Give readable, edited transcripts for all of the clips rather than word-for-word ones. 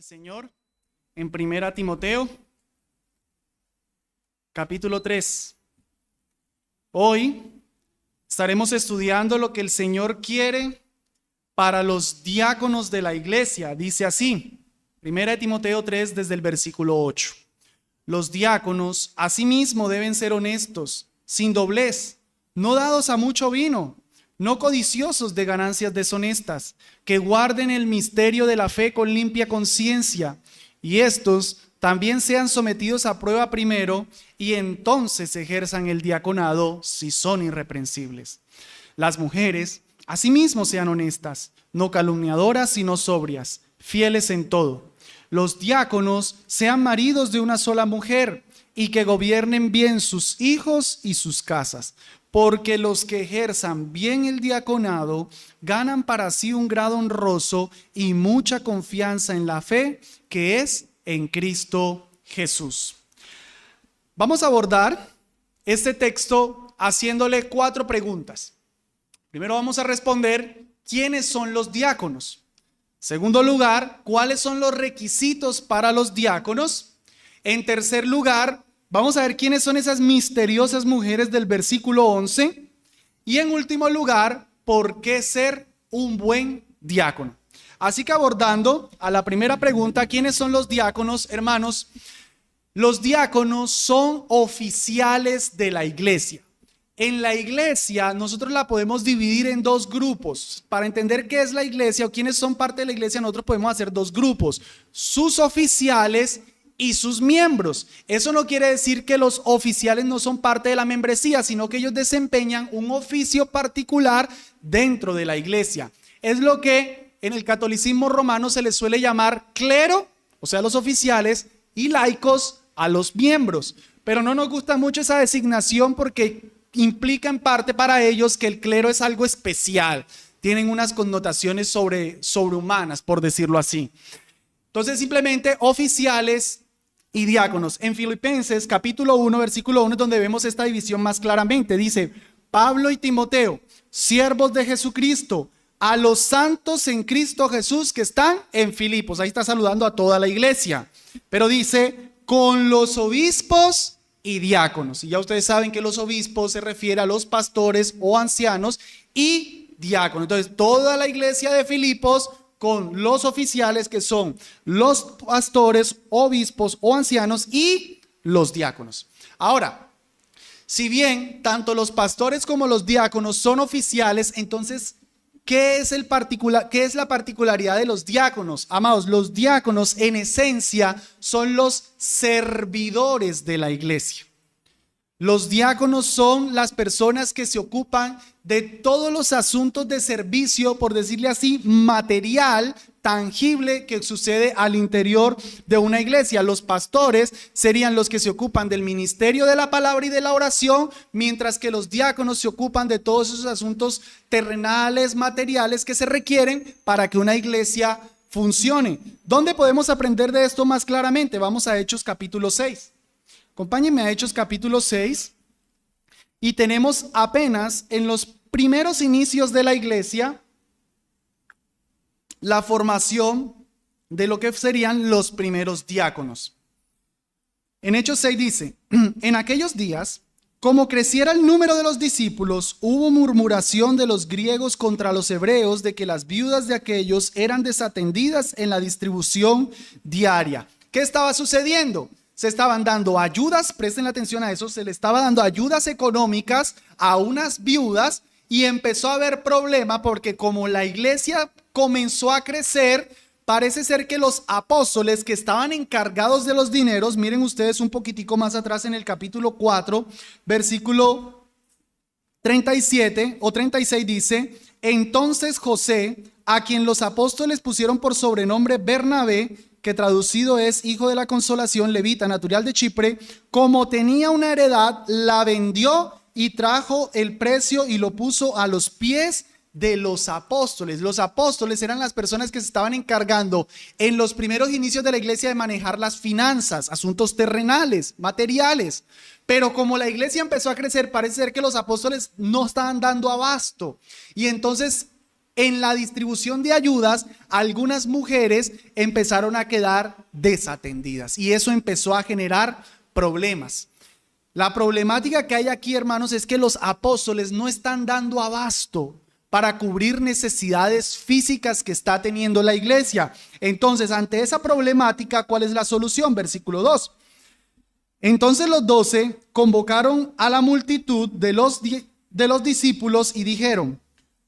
Señor en Primera Timoteo, capítulo 3. Hoy estaremos estudiando lo que el Señor quiere para los diáconos de la iglesia. Dice así, Primera Timoteo 3 desde el versículo 8. Los diáconos asimismo deben ser honestos, sin doblez, no dados a mucho vino, no codiciosos de ganancias deshonestas, que guarden el misterio de la fe con limpia conciencia, y estos también sean sometidos a prueba primero, y entonces ejerzan el diaconado si son irreprensibles. Las mujeres asimismo sean honestas, no calumniadoras sino sobrias, fieles en todo. Los diáconos sean maridos de una sola mujer, y que gobiernen bien sus hijos y sus casas, porque los que ejerzan bien el diaconado ganan para sí un grado honroso y mucha confianza en la fe que es en Cristo Jesús. Vamos a abordar este texto haciéndole 4 preguntas. Primero vamos a responder ¿quiénes son los diáconos? Segundo lugar, ¿cuáles son los requisitos para los diáconos? En tercer lugar, vamos a ver quiénes son esas misteriosas mujeres del versículo 11. Y en último lugar, ¿por qué ser un buen diácono? Así que abordando a la primera pregunta, ¿quiénes son los diáconos? Hermanos, los diáconos son oficiales de la iglesia. En la iglesia nosotros la podemos dividir en 2 grupos. Para entender qué es la iglesia o quiénes son parte de la iglesia, nosotros podemos hacer 2 grupos. Sus oficiales y sus miembros. Eso no quiere decir que los oficiales no son parte de la membresía, sino que ellos desempeñan un oficio particular dentro de la iglesia. Es lo que en el catolicismo romano se les suele llamar clero, o sea, los oficiales, y laicos a los miembros. Pero no nos gusta mucho esa designación porque implica en parte para ellos que el clero es algo especial. Tienen unas connotaciones sobrehumanas, por decirlo así. Entonces, simplemente oficiales y diáconos. En Filipenses capítulo 1, versículo 1 es donde vemos esta división más claramente. Dice, Pablo y Timoteo, siervos de Jesucristo, a los santos en Cristo Jesús que están en Filipos. Ahí está saludando a toda la iglesia. Pero dice, con los obispos y diáconos. Y ya ustedes saben que los obispos se refiere a los pastores o ancianos y diáconos. Entonces, toda la iglesia de Filipos con los oficiales que son los pastores, obispos o ancianos y los diáconos. Ahora, si bien tanto los pastores como los diáconos son oficiales, entonces, ¿qué es la particularidad de los diáconos? Amados, los diáconos en esencia son los servidores de la iglesia. Los diáconos son las personas que se ocupan de todos los asuntos de servicio, por decirle así, material, tangible que sucede al interior de una iglesia. Los pastores serían los que se ocupan del ministerio de la palabra y de la oración, mientras que los diáconos se ocupan de todos esos asuntos terrenales, materiales que se requieren para que una iglesia funcione. ¿Dónde podemos aprender de esto más claramente? Vamos a Hechos capítulo 6. Acompáñenme a Hechos capítulo 6 y tenemos apenas en los primeros inicios de la iglesia la formación de lo que serían los primeros diáconos. En Hechos 6 dice, en aquellos días, como creciera el número de los discípulos, hubo murmuración de los griegos contra los hebreos de que las viudas de aquellos eran desatendidas en la distribución diaria. ¿Qué estaba sucediendo? Se estaban dando ayudas, presten atención a eso, se le estaba dando ayudas económicas a unas viudas y empezó a haber problema porque como la iglesia comenzó a crecer, parece ser que los apóstoles que estaban encargados de los dineros, miren ustedes un poquitico más atrás en el capítulo 4, versículo 37 o 36 dice, entonces José, a quien los apóstoles pusieron por sobrenombre Bernabé, que traducido es hijo de la consolación, levita, natural de Chipre, como tenía una heredad, la vendió y trajo el precio y lo puso a los pies de los apóstoles. Los apóstoles eran las personas que se estaban encargando en los primeros inicios de la iglesia de manejar las finanzas, asuntos terrenales, materiales. Pero como la iglesia empezó a crecer, parece ser que los apóstoles no estaban dando abasto. Y entonces En la distribución de ayudas, algunas mujeres empezaron a quedar desatendidas y eso empezó a generar problemas. La problemática que hay aquí, hermanos, es que los apóstoles no están dando abasto para cubrir necesidades físicas que está teniendo la iglesia. Entonces, ante esa problemática, ¿cuál es la solución? Versículo 2. Entonces los 12 convocaron a la multitud de los discípulos y dijeron: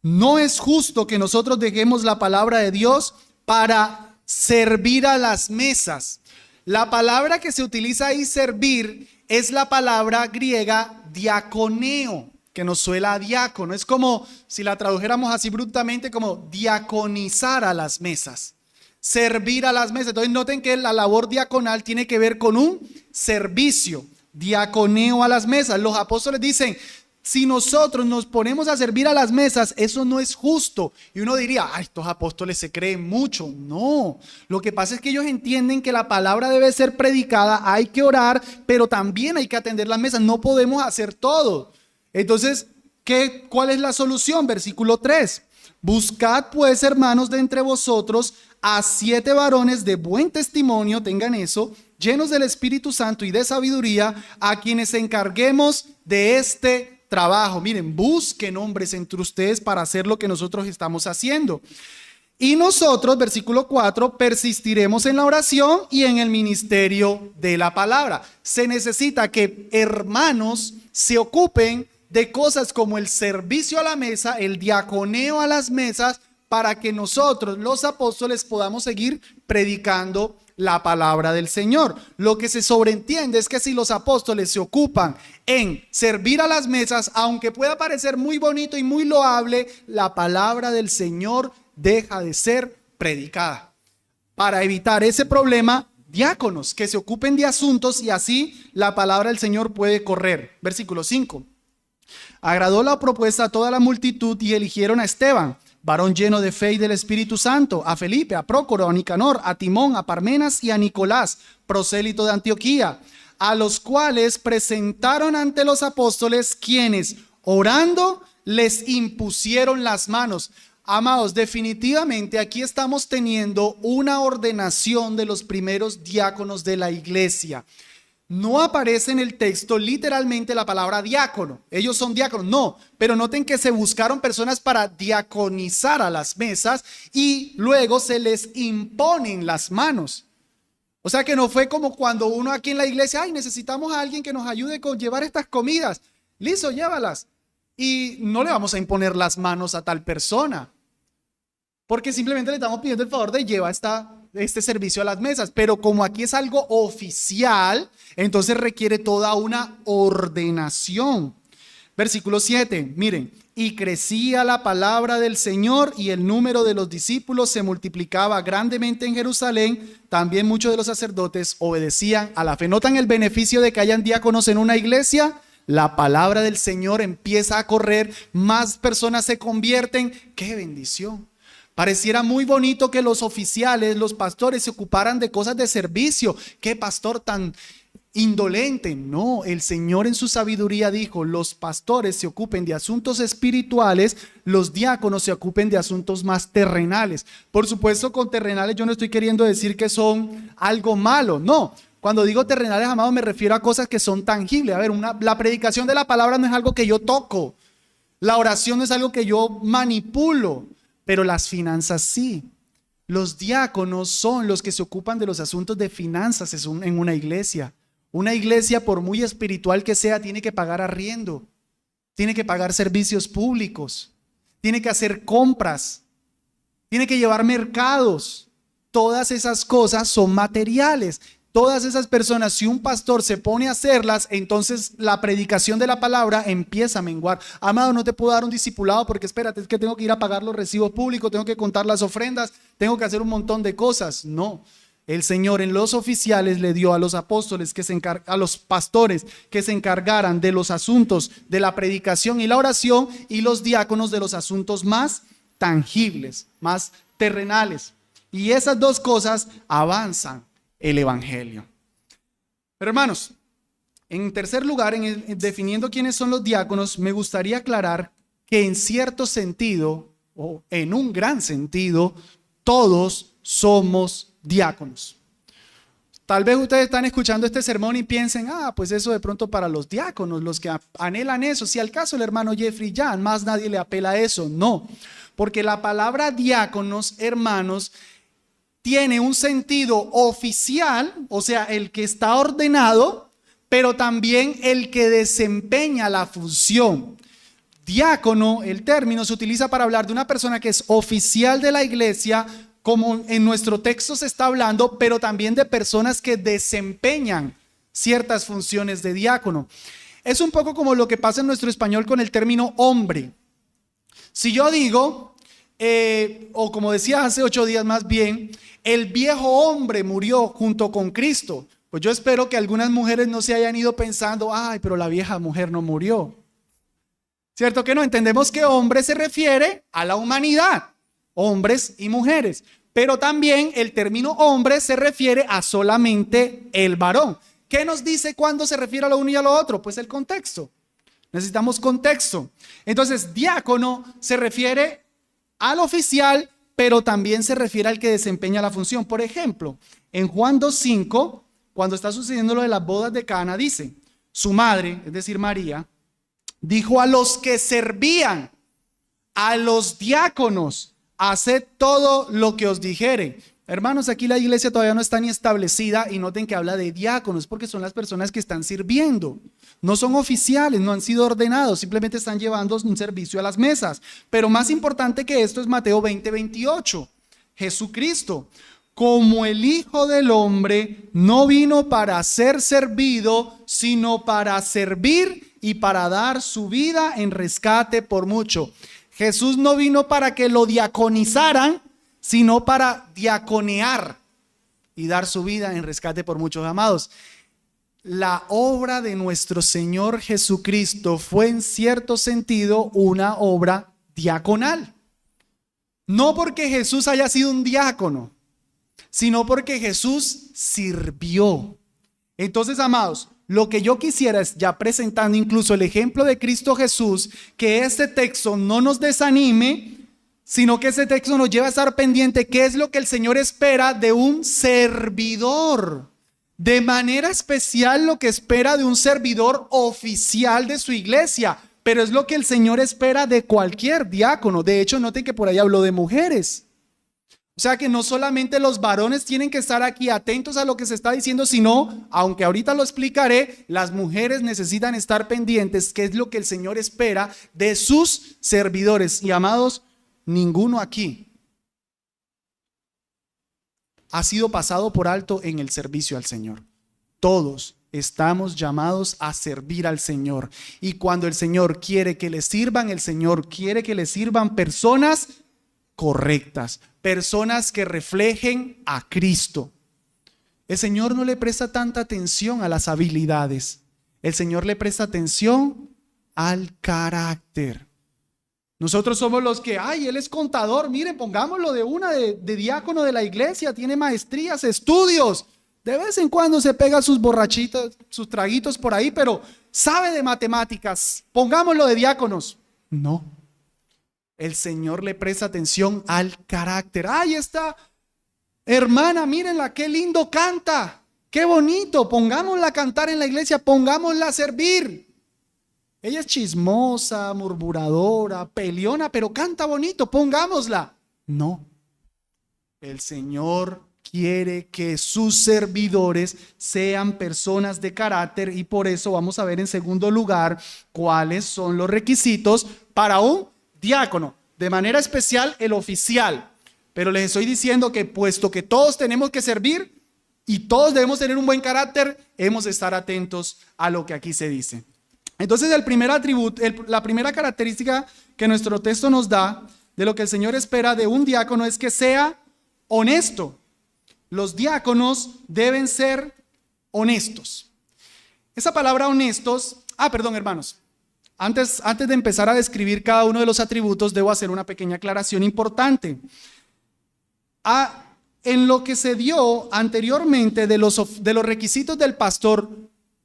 no es justo que nosotros dejemos la palabra de Dios para servir a las mesas. La palabra que se utiliza ahí, servir, es la palabra griega diaconeo, que nos suena a diácono. Es como, si la tradujéramos así brutamente, como diaconizar a las mesas. Servir a las mesas. Entonces noten que la labor diaconal tiene que ver con un servicio, diaconeo a las mesas. Los apóstoles dicen: si nosotros nos ponemos a servir a las mesas, eso no es justo. Y uno diría: ay, estos apóstoles se creen mucho. No, lo que pasa es que ellos entienden que la palabra debe ser predicada, hay que orar, pero también hay que atender las mesas. No podemos hacer todo. Entonces, ¿cuál es la solución? Versículo 3. Buscad pues, hermanos, de entre vosotros a 7 varones de buen testimonio, tengan eso, llenos del Espíritu Santo y de sabiduría, a quienes encarguemos de este trabajo. Miren, busquen hombres entre ustedes para hacer lo que nosotros estamos haciendo. Y nosotros, versículo 4, persistiremos en la oración y en el ministerio de la palabra. Se necesita que hermanos se ocupen de cosas como el servicio a la mesa, el diaconeo a las mesas, para que nosotros, los apóstoles, podamos seguir predicando la palabra del Señor. Lo que se sobreentiende es que si los apóstoles se ocupan en servir a las mesas, aunque pueda parecer muy bonito y muy loable, la palabra del Señor deja de ser predicada. Para evitar ese problema, diáconos que se ocupen de asuntos y así la palabra del Señor puede correr. Versículo 5. Agradó la propuesta a toda la multitud y eligieron a Esteban, varón lleno de fe y del Espíritu Santo, a Felipe, a Prócoro, a Nicanor, a Timón, a Parmenas y a Nicolás, prosélito de Antioquía, a los cuales presentaron ante los apóstoles, quienes, orando, les impusieron las manos. Amados, definitivamente aquí estamos teniendo una ordenación de los primeros diáconos de la iglesia. No aparece en el texto literalmente la palabra diácono. Ellos son diáconos, no. Pero noten que se buscaron personas para diaconizar a las mesas y luego se les imponen las manos. O sea que no fue como cuando uno aquí en la iglesia: ay, necesitamos a alguien que nos ayude con llevar estas comidas. Listo, llévalas. Y no le vamos a imponer las manos a tal persona, porque simplemente le estamos pidiendo el favor de llevar este servicio a las mesas. Pero como aquí es algo oficial, entonces requiere toda una ordenación. Versículo 7, miren: y crecía la palabra del Señor y el número de los discípulos se multiplicaba grandemente en Jerusalén. También muchos de los sacerdotes obedecían a la fe. ¿Notan el beneficio de que hayan diáconos en una iglesia? La palabra del Señor empieza a correr, más personas se convierten. ¡Qué bendición! Pareciera muy bonito que los oficiales, los pastores se ocuparan de cosas de servicio. ¡Qué pastor tan indolente! No, el Señor en su sabiduría dijo: los pastores se ocupen de asuntos espirituales, los diáconos se ocupen de asuntos más terrenales. Por supuesto, con terrenales yo no estoy queriendo decir que son algo malo, no. Cuando digo terrenales, amados, me refiero a cosas que son tangibles. A ver, la predicación de la palabra no es algo que yo toco. La oración no es algo que yo manipulo. Pero las finanzas sí. Los diáconos son los que se ocupan de los asuntos de finanzas en una iglesia. Una iglesia, por muy espiritual que sea, tiene que pagar arriendo, tiene que pagar servicios públicos, tiene que hacer compras, tiene que llevar mercados. Todas esas cosas son materiales. Todas esas personas, si un pastor se pone a hacerlas, entonces la predicación de la palabra empieza a menguar. Amado, no te puedo dar un discipulado porque espérate, es que tengo que ir a pagar los recibos públicos, tengo que contar las ofrendas, tengo que hacer un montón de cosas. No, el Señor en los oficiales le dio a los apóstoles, a los pastores que se encargaran de los asuntos de la predicación y la oración, y los diáconos de los asuntos más tangibles, más terrenales. Y esas dos cosas avanzan el evangelio. Pero hermanos, en tercer lugar, definiendo quiénes son los diáconos, me gustaría aclarar que en cierto sentido o en un gran sentido, todos somos diáconos. Tal vez ustedes están escuchando este sermón y piensen, pues eso de pronto para los diáconos, los que anhelan eso. Si al caso el hermano Jeffrey ya, más nadie le apela a eso. No, porque la palabra diáconos, hermanos, tiene un sentido oficial, o sea, el que está ordenado, pero también el que desempeña la función. Diácono, el término se utiliza para hablar de una persona que es oficial de la iglesia, como en nuestro texto se está hablando, pero también de personas que desempeñan ciertas funciones de diácono. Es un poco como lo que pasa en nuestro español con el término hombre. Si yo digo, o como decía hace 8 días más bien, el viejo hombre murió junto con Cristo, pues yo espero que algunas mujeres no se hayan ido pensando, pero la vieja mujer no murió. ¿Cierto que no? Entendemos que hombre se refiere a la humanidad, hombres y mujeres, pero también el término hombre se refiere a solamente el varón. ¿Qué nos dice cuando se refiere a lo uno y a lo otro? Pues el contexto. Necesitamos contexto. Entonces, diácono se refiere al oficial, pero también se refiere al que desempeña la función. Por ejemplo, en Juan 2:5, cuando está sucediendo lo de las bodas de Cana, dice, su madre, es decir, María, dijo a los que servían, a los diáconos, haced todo lo que os dijere. Hermanos, aquí la iglesia todavía no está ni establecida y noten que habla de diáconos porque son las personas que están sirviendo. No son oficiales, no han sido ordenados, simplemente están llevando un servicio a las mesas. Pero más importante que esto es Mateo 20:28. Jesucristo, como el Hijo del Hombre, no vino para ser servido, sino para servir y para dar su vida en rescate por mucho. Jesús no vino para que lo diaconizaran, sino para diaconear y dar su vida en rescate por muchos. Amados, la obra de nuestro Señor Jesucristo fue en cierto sentido una obra diaconal. No porque Jesús haya sido un diácono, sino porque Jesús sirvió. Entonces, amados, lo que yo quisiera es, ya presentando incluso el ejemplo de Cristo Jesús, que este texto no nos desanime, sino que ese texto nos lleva a estar pendiente qué es lo que el Señor espera de un servidor. De manera especial lo que espera de un servidor oficial de su iglesia, pero es lo que el Señor espera de cualquier diácono. De hecho, noten que por ahí habló de mujeres. O sea que no solamente los varones tienen que estar aquí atentos a lo que se está diciendo, sino, aunque ahorita lo explicaré, las mujeres necesitan estar pendientes, qué es lo que el Señor espera de sus servidores. Y amados, ninguno aquí ha sido pasado por alto en el servicio al Señor. Todos estamos llamados a servir al Señor. Y cuando el Señor quiere que le sirvan, el Señor quiere que le sirvan personas correctas, personas que reflejen a Cristo. El Señor no le presta tanta atención a las habilidades. El Señor le presta atención al carácter. Nosotros somos los que, él es contador, miren, pongámoslo de diácono de la iglesia, tiene maestrías, estudios. De vez en cuando se pega sus borrachitas, sus traguitos por ahí, pero sabe de matemáticas, pongámoslo de diáconos. No. El Señor le presta atención al carácter. Esta hermana, mírenla, qué lindo canta, qué bonito, pongámosla a cantar en la iglesia, pongámosla a servir. Ella es chismosa, murmuradora, peleona, pero canta bonito, pongámosla. No, el Señor quiere que sus servidores sean personas de carácter y por eso vamos a ver en segundo lugar cuáles son los requisitos para un diácono, de manera especial el oficial. Pero les estoy diciendo que puesto que todos tenemos que servir y todos debemos tener un buen carácter, hemos de estar atentos a lo que aquí se dice. Entonces el primer atributo, la primera característica que nuestro texto nos da de lo que el Señor espera de un diácono es que sea honesto. Los diáconos deben ser honestos. Esa palabra honestos, hermanos. Antes de empezar a describir cada uno de los atributos, debo hacer una pequeña aclaración importante. En lo que se dio anteriormente de los requisitos del pastor,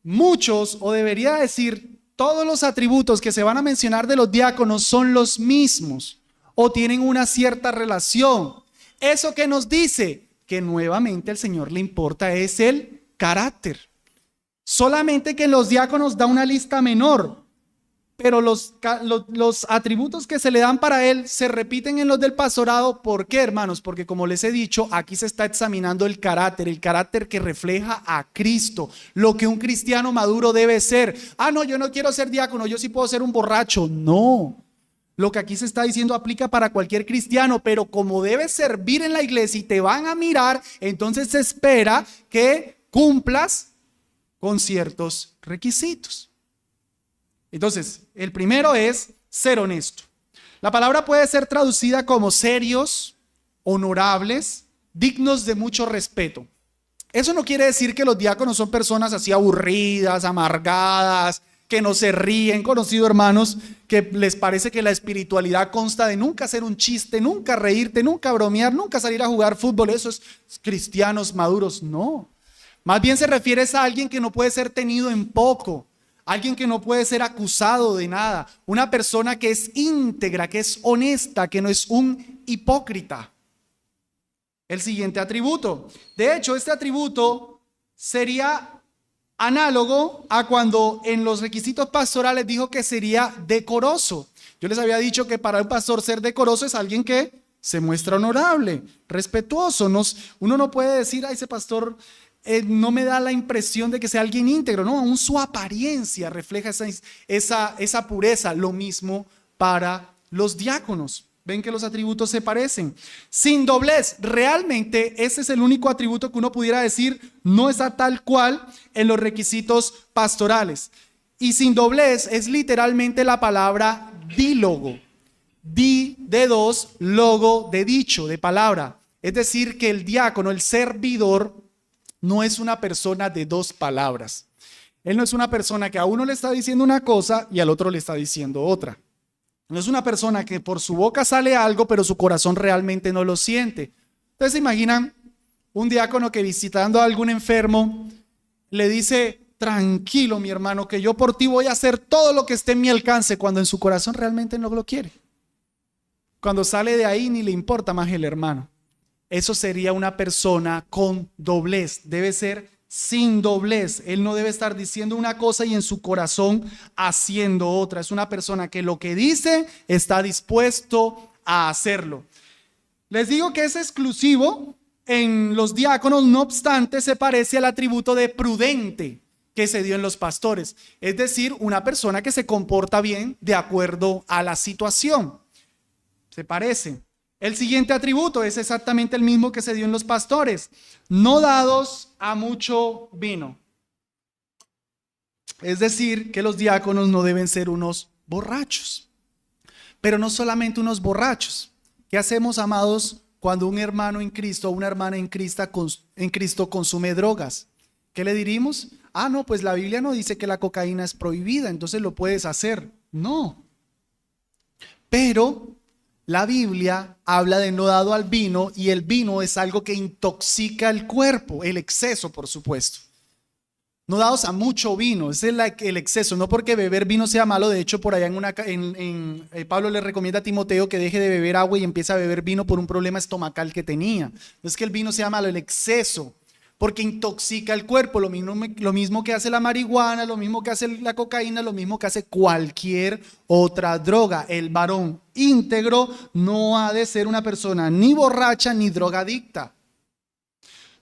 muchos, o debería decir, todos los atributos que se van a mencionar de los diáconos son los mismos. o tienen una cierta relación. ¿Eso qué nos dice? Que nuevamente al Señor le importa es el carácter. Solamente que en los diáconos da una lista menor, pero los atributos que se le dan para él se repiten en los del pastorado. ¿Por qué, hermanos? Porque como les he dicho, aquí se está examinando el carácter que refleja a Cristo, lo que un cristiano maduro debe ser. No, yo no quiero ser diácono, yo sí puedo ser un borracho. No, lo que aquí se está diciendo aplica para cualquier cristiano, pero como debes servir en la iglesia y te van a mirar, entonces se espera que cumplas con ciertos requisitos. Entonces, el primero es ser honesto. La palabra puede ser traducida como serios, honorables, dignos de mucho respeto. Eso no quiere decir que los diáconos son personas así aburridas, amargadas, que no se ríen. He conocido hermanos que les parece que la espiritualidad consta de nunca hacer un chiste, nunca reírte, nunca bromear, nunca salir a jugar fútbol. Eso es cristianos maduros. No. Más bien se refiere a alguien que no puede ser tenido en poco. Alguien que no puede ser acusado de nada. Una persona que es íntegra, que es honesta, que no es un hipócrita. El siguiente atributo. De hecho, este atributo sería análogo a cuando en los requisitos pastorales dijo que sería decoroso. Yo les había dicho que para un pastor ser decoroso es alguien que se muestra honorable, respetuoso. Uno no puede decir, ese pastor no me da la impresión de que sea alguien íntegro. No, aún su apariencia refleja esa pureza. Lo mismo para los diáconos. Ven que los atributos se parecen. Sin doblez. Realmente ese es el único atributo que uno pudiera decir no está tal cual en los requisitos pastorales. Y sin doblez es literalmente la palabra dílogo. Di de dos, logo de dicho, de palabra. Es decir, que el diácono, el servidor, no es una persona de dos palabras. Él no es una persona que a uno le está diciendo una cosa y al otro le está diciendo otra. No es una persona que por su boca sale algo, pero su corazón realmente no lo siente. Entonces, ¿se imaginan un diácono que visitando a algún enfermo le dice, tranquilo mi hermano, que yo por ti voy a hacer todo lo que esté en mi alcance, cuando en su corazón realmente no lo quiere? Cuando sale de ahí ni le importa más el hermano. Eso sería una persona con doblez. Debe ser sin doblez. Él no debe estar diciendo una cosa y en su corazón haciendo otra. Es una persona que lo que dice está dispuesto a hacerlo. Les digo que es exclusivo en los diáconos, no obstante se parece al atributo de prudente que se dio en los pastores. Es decir, una persona que se comporta bien de acuerdo a la situación. Se parece. El siguiente atributo es exactamente el mismo que se dio en los pastores. No dados a mucho vino. Es decir, que los diáconos no deben ser unos borrachos. Pero no solamente unos borrachos. ¿Qué hacemos, amados, cuando un hermano en Cristo o una hermana en Cristo consume drogas? ¿Qué le diríamos? No, pues la Biblia no dice que la cocaína es prohibida, entonces lo puedes hacer. No. Pero la Biblia habla de no dado al vino, y el vino es algo que intoxica el cuerpo, el exceso, por supuesto. No dados a mucho vino, ese es el exceso, no porque beber vino sea malo. De hecho, por allá Pablo le recomienda a Timoteo que deje de beber agua y empiece a beber vino por un problema estomacal que tenía. No es que el vino sea malo, el exceso, porque intoxica el cuerpo, lo mismo que hace la marihuana, lo mismo que hace la cocaína, lo mismo que hace cualquier otra droga. El varón íntegro no ha de ser una persona ni borracha ni drogadicta.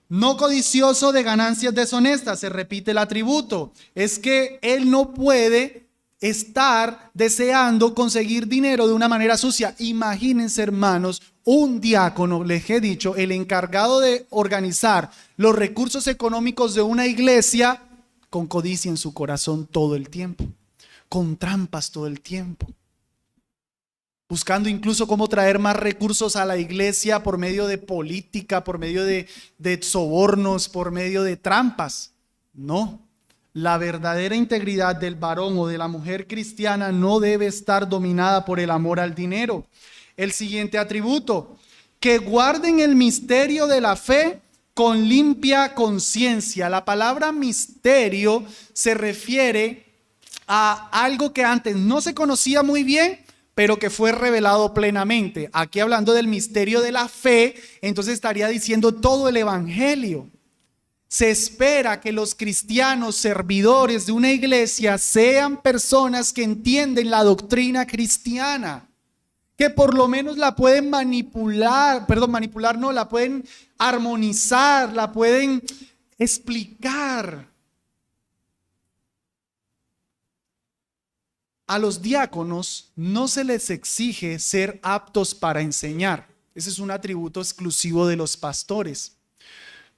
No codicioso de ganancias deshonestas, se repite el atributo. Es que él no puede estar deseando conseguir dinero de una manera sucia. Imagínense, hermanos, un diácono, les he dicho, el encargado de organizar los recursos económicos de una iglesia, con codicia en su corazón todo el tiempo, con trampas todo el tiempo, buscando incluso cómo traer más recursos a la iglesia por medio de política, por medio de sobornos, por medio de trampas. No, la verdadera integridad del varón o de la mujer cristiana no debe estar dominada por el amor al dinero. El siguiente atributo, que guarden el misterio de la fe con limpia conciencia. La palabra misterio se refiere a algo que antes no se conocía muy bien, pero que fue revelado plenamente. Aquí hablando del misterio de la fe, entonces estaría diciendo todo el evangelio. Se espera que los cristianos servidores de una iglesia sean personas que entienden la doctrina cristiana, que por lo menos la pueden la pueden armonizar, la pueden explicar. A los diáconos no se les exige ser aptos para enseñar. Ese es un atributo exclusivo de los pastores.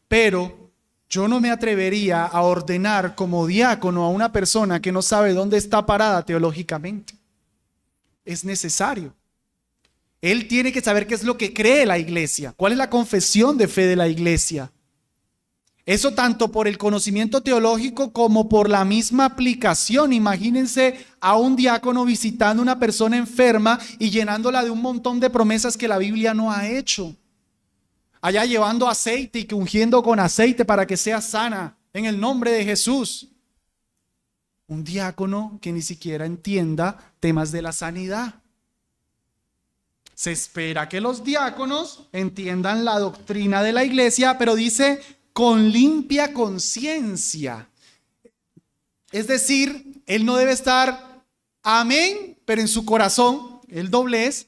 Pero yo no me atrevería a ordenar como diácono a una persona que no sabe dónde está parada teológicamente. Es necesario. Él tiene que saber qué es lo que cree la iglesia, cuál es la confesión de fe de la iglesia. Eso tanto por el conocimiento teológico como por la misma aplicación. Imagínense a un diácono visitando a una persona enferma y llenándola de un montón de promesas que la Biblia no ha hecho. Allá llevando aceite y ungiendo con aceite para que sea sana en el nombre de Jesús. Un diácono que ni siquiera entienda temas de la sanidad. Se espera que los diáconos entiendan la doctrina de la iglesia, pero dice con limpia conciencia. Es decir, él no debe estar amén, pero en su corazón el doblez,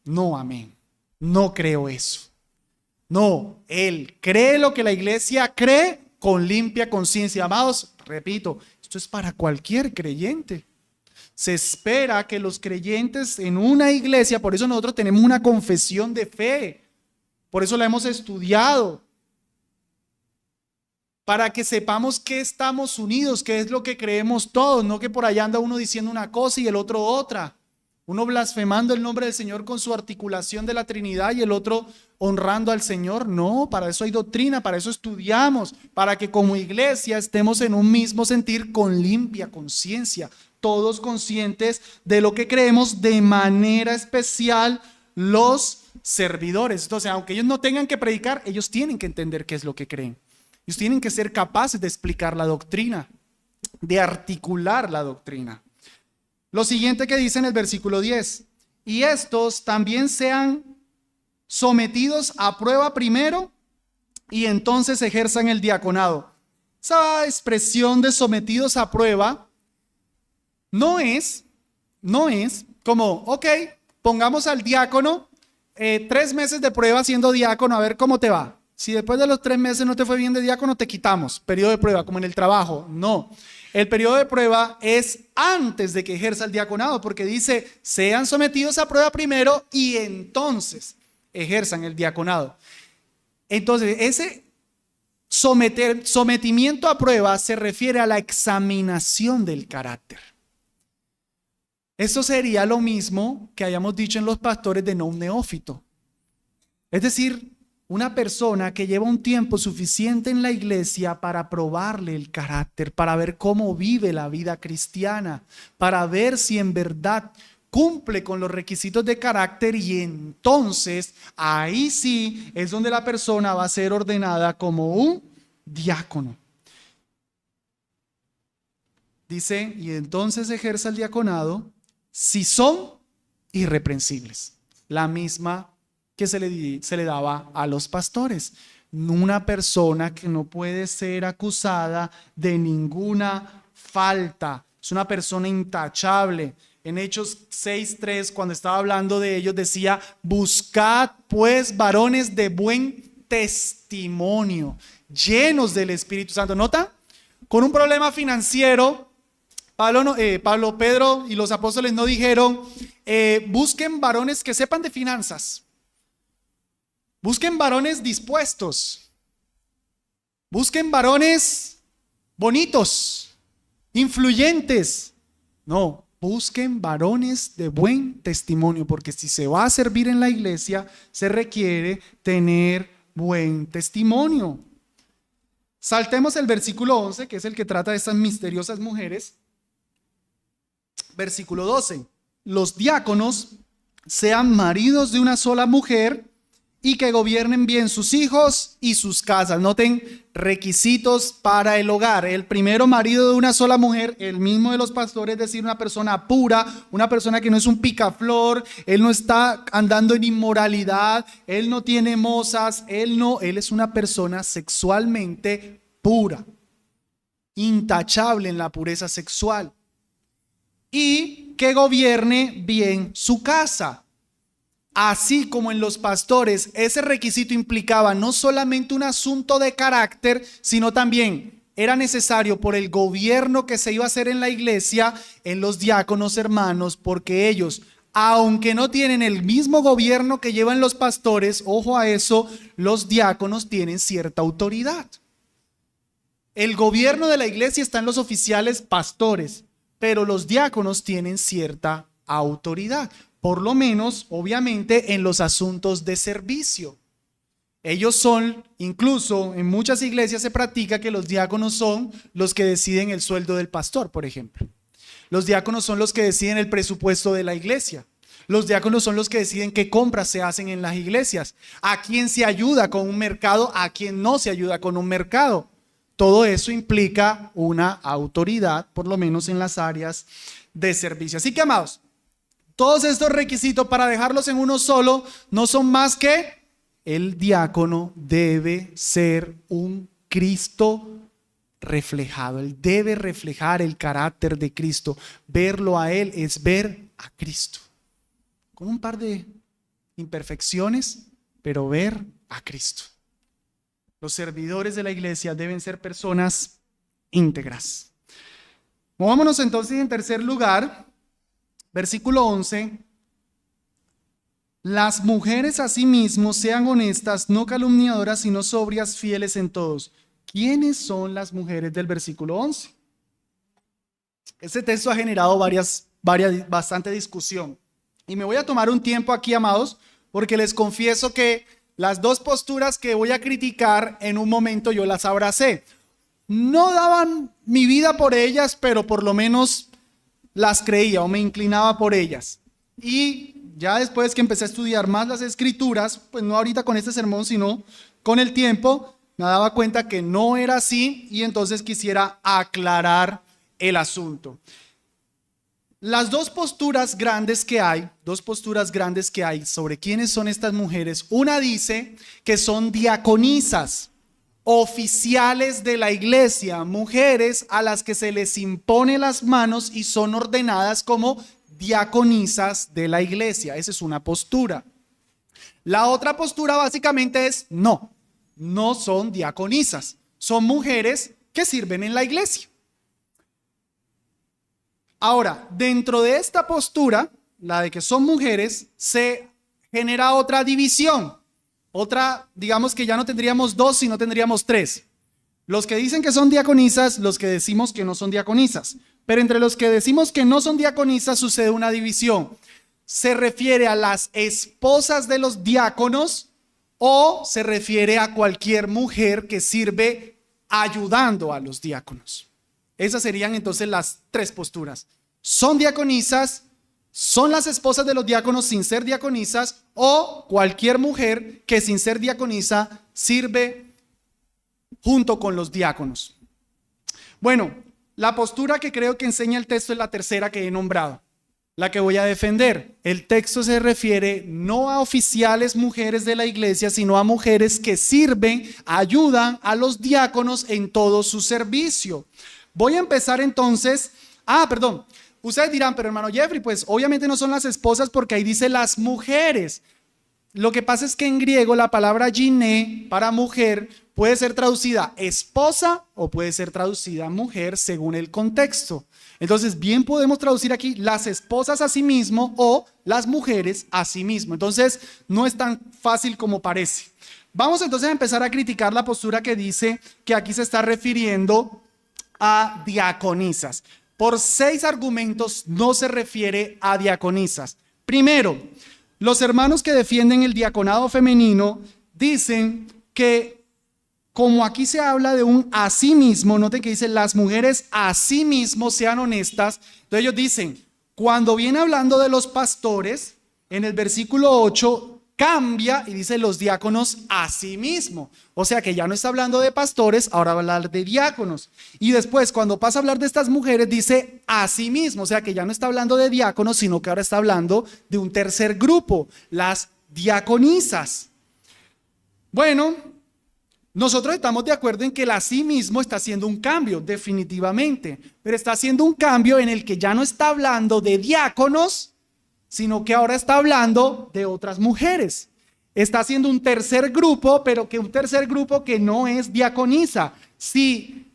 no amén. No creo eso. No, él cree lo que la iglesia cree con limpia conciencia. Amados, repito, esto es para cualquier creyente. Se espera que los creyentes en una iglesia, por eso nosotros tenemos una confesión de fe, por eso la hemos estudiado, para que sepamos que estamos unidos, qué es lo que creemos todos, no que por allá anda uno diciendo una cosa y el otro otra, uno blasfemando el nombre del Señor con su articulación de la Trinidad y el otro honrando al Señor. No, para eso hay doctrina, para eso estudiamos, para que como iglesia estemos en un mismo sentir con limpia conciencia, todos conscientes de lo que creemos, de manera especial los servidores. Entonces, aunque ellos no tengan que predicar, ellos tienen que entender qué es lo que creen. Ellos tienen que ser capaces de explicar la doctrina, de articular la doctrina. Lo siguiente que dice en el versículo 10, y estos también sean sometidos a prueba primero y entonces ejerzan el diaconado. Esa expresión de sometidos a prueba no es como, ok, pongamos al diácono 3 meses de prueba siendo diácono, a ver cómo te va. Si después de los 3 meses no te fue bien de diácono, te quitamos. Periodo de prueba, como en el trabajo. No. El periodo de prueba es antes de que ejerza el diaconado, porque dice, sean sometidos a prueba primero y entonces ejerzan el diaconado. Entonces, ese sometimiento a prueba se refiere a la examinación del carácter. Eso sería lo mismo que hayamos dicho en los pastores de no un neófito. Es decir, una persona que lleva un tiempo suficiente en la iglesia para probarle el carácter, para ver cómo vive la vida cristiana, para ver si en verdad cumple con los requisitos de carácter, y entonces ahí sí es donde la persona va a ser ordenada como un diácono. Dice, y entonces ejerza el diaconado si son irreprensibles. La misma que se le daba a los pastores. Una persona que no puede ser acusada de ninguna falta. Es una persona intachable. En Hechos 6:3, cuando estaba hablando de ellos, decía, buscad pues varones de buen testimonio, llenos del Espíritu Santo. ¿Nota? Con un problema financiero, Pedro y los apóstoles no dijeron, busquen varones que sepan de finanzas. Busquen varones dispuestos. Busquen varones bonitos, influyentes. No, busquen varones de buen testimonio, porque si se va a servir en la iglesia, se requiere tener buen testimonio. Saltemos el versículo 11, que es el que trata de estas misteriosas mujeres. Versículo 12. Los diáconos sean maridos de una sola mujer y que gobiernen bien sus hijos y sus casas. Noten, requisitos para el hogar. El primero, marido de una sola mujer, el mismo de los pastores, es decir, una persona pura, una persona que no es un picaflor, él no está andando en inmoralidad, él no tiene mozas, él es una persona sexualmente pura, intachable en la pureza sexual, y que gobierne bien su casa. Así como en los pastores, ese requisito implicaba no solamente un asunto de carácter, sino también era necesario por el gobierno que se iba a hacer en la iglesia, en los diáconos, hermanos, porque ellos, aunque no tienen el mismo gobierno que llevan los pastores, ojo a eso, los diáconos tienen cierta autoridad. El gobierno de la iglesia está en los oficiales pastores, pero los diáconos tienen cierta autoridad. Por lo menos, obviamente, en los asuntos de servicio. Ellos son, incluso en muchas iglesias se practica que los diáconos son los que deciden el sueldo del pastor, por ejemplo. Los diáconos son los que deciden el presupuesto de la iglesia. Los diáconos son los que deciden qué compras se hacen en las iglesias. A quién se ayuda con un mercado, a quién no se ayuda con un mercado. Todo eso implica una autoridad, por lo menos en las áreas de servicio. Así que, amados, todos estos requisitos para dejarlos en uno solo no son más que el diácono debe ser un Cristo reflejado. Él debe reflejar el carácter de Cristo. Verlo a Él es ver a Cristo. Con un par de imperfecciones, pero ver a Cristo. Los servidores de la iglesia deben ser personas íntegras. Movámonos entonces en tercer lugar. Versículo 11, las mujeres asimismo sean honestas, no calumniadoras, sino sobrias, fieles en todos. ¿Quiénes son las mujeres del versículo 11? Este texto ha generado bastante discusión. Y me voy a tomar un tiempo aquí, amados, porque les confieso que las dos posturas que voy a criticar en un momento yo las abracé. No daban mi vida por ellas, pero por lo menos las creía o me inclinaba por ellas. Y ya después que empecé a estudiar más las escrituras, pues no ahorita con este sermón, sino con el tiempo, me daba cuenta que no era así y entonces quisiera aclarar el asunto. Las dos posturas grandes que hay sobre quiénes son estas mujeres, una dice que son diaconisas, oficiales de la iglesia, mujeres a las que se les impone las manos y son ordenadas como diaconisas de la iglesia. Esa es una postura. La otra postura básicamente es no son diaconisas, son mujeres que sirven en la iglesia. Ahora, dentro de esta postura, la de que son mujeres, se genera otra división. Otra, digamos que ya no tendríamos dos, sino tendríamos tres. Los que dicen que son diaconisas, los que decimos que no son diaconisas. Pero entre los que decimos que no son diaconisas sucede una división. ¿Se refiere a las esposas de los diáconos o se refiere a cualquier mujer que sirve ayudando a los diáconos? Esas serían entonces las tres posturas. ¿Son diaconisas? ¿Son las esposas de los diáconos sin ser diaconisas? ¿O cualquier mujer que sin ser diaconisa sirve junto con los diáconos? Bueno, la postura que creo que enseña el texto es la tercera que he nombrado, la que voy a defender. El texto se refiere no a oficiales mujeres de la iglesia, sino a mujeres que sirven, ayudan a los diáconos en todo su servicio. Voy a empezar entonces, ustedes dirán, pero hermano Jeffrey, pues obviamente no son las esposas porque ahí dice las mujeres. Lo que pasa es que en griego la palabra giné para mujer puede ser traducida esposa o puede ser traducida mujer según el contexto. Entonces bien podemos traducir aquí las esposas a sí mismo o las mujeres a sí mismo. Entonces no es tan fácil como parece. Vamos entonces a empezar a criticar la postura que dice que aquí se está refiriendo a diaconisas. Por 6 argumentos no se refiere a diaconisas. Primero, los hermanos que defienden el diaconado femenino dicen que como aquí se habla de un asimismo, noten que dice las mujeres asimismo sean honestas. Entonces ellos dicen, cuando viene hablando de los pastores, en el versículo 8 cambia y dice los diáconos a sí mismo. O sea que ya no está hablando de pastores, ahora va a hablar de diáconos. Y después, cuando pasa a hablar de estas mujeres, dice a sí mismo. O sea que ya no está hablando de diáconos, sino que ahora está hablando de un tercer grupo, las diaconisas. Bueno, nosotros estamos de acuerdo en que el asimismo está haciendo un cambio, definitivamente, pero está haciendo un cambio en el que ya no está hablando de diáconos, sino que ahora está hablando de otras mujeres. Está haciendo un tercer grupo, pero que un tercer grupo que no es diaconisa. Si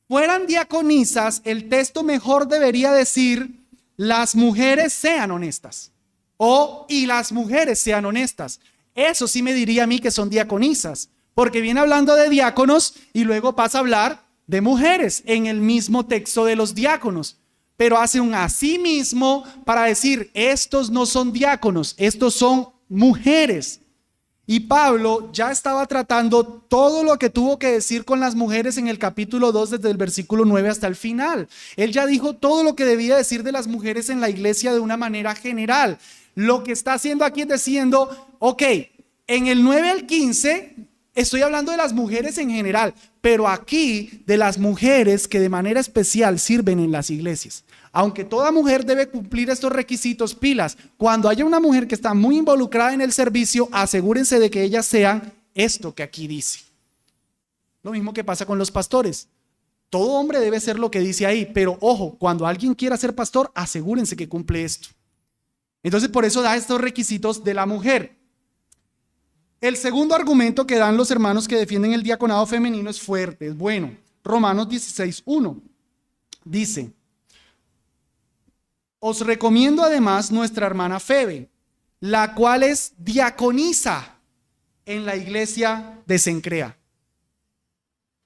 fueran diaconisas, el texto mejor debería decir, las mujeres sean honestas, o y las mujeres sean honestas. Eso sí me diría a mí que son diaconisas, porque viene hablando de diáconos y luego pasa a hablar de mujeres en el mismo texto de los diáconos. Pero hace un asimismo para decir, estos no son diáconos, estos son mujeres. Y Pablo ya estaba tratando todo lo que tuvo que decir con las mujeres en el capítulo 2, desde el versículo 9 hasta el final. Él ya dijo todo lo que debía decir de las mujeres en la iglesia de una manera general. Lo que está haciendo aquí es diciendo, ok, en el 9 al 15 estoy hablando de las mujeres en general, pero aquí de las mujeres que de manera especial sirven en las iglesias. Aunque toda mujer debe cumplir estos requisitos, pilas, cuando haya una mujer que está muy involucrada en el servicio, asegúrense de que ellas sean esto que aquí dice. Lo mismo que pasa con los pastores. Todo hombre debe ser lo que dice ahí, pero ojo, cuando alguien quiera ser pastor, asegúrense que cumple esto. Entonces por eso da estos requisitos de la mujer. El segundo argumento que dan los hermanos que defienden el diaconado femenino es fuerte, es bueno. Romanos 16:1 dice, os recomiendo además nuestra hermana Febe, la cual es diaconisa en la iglesia de Cencrea.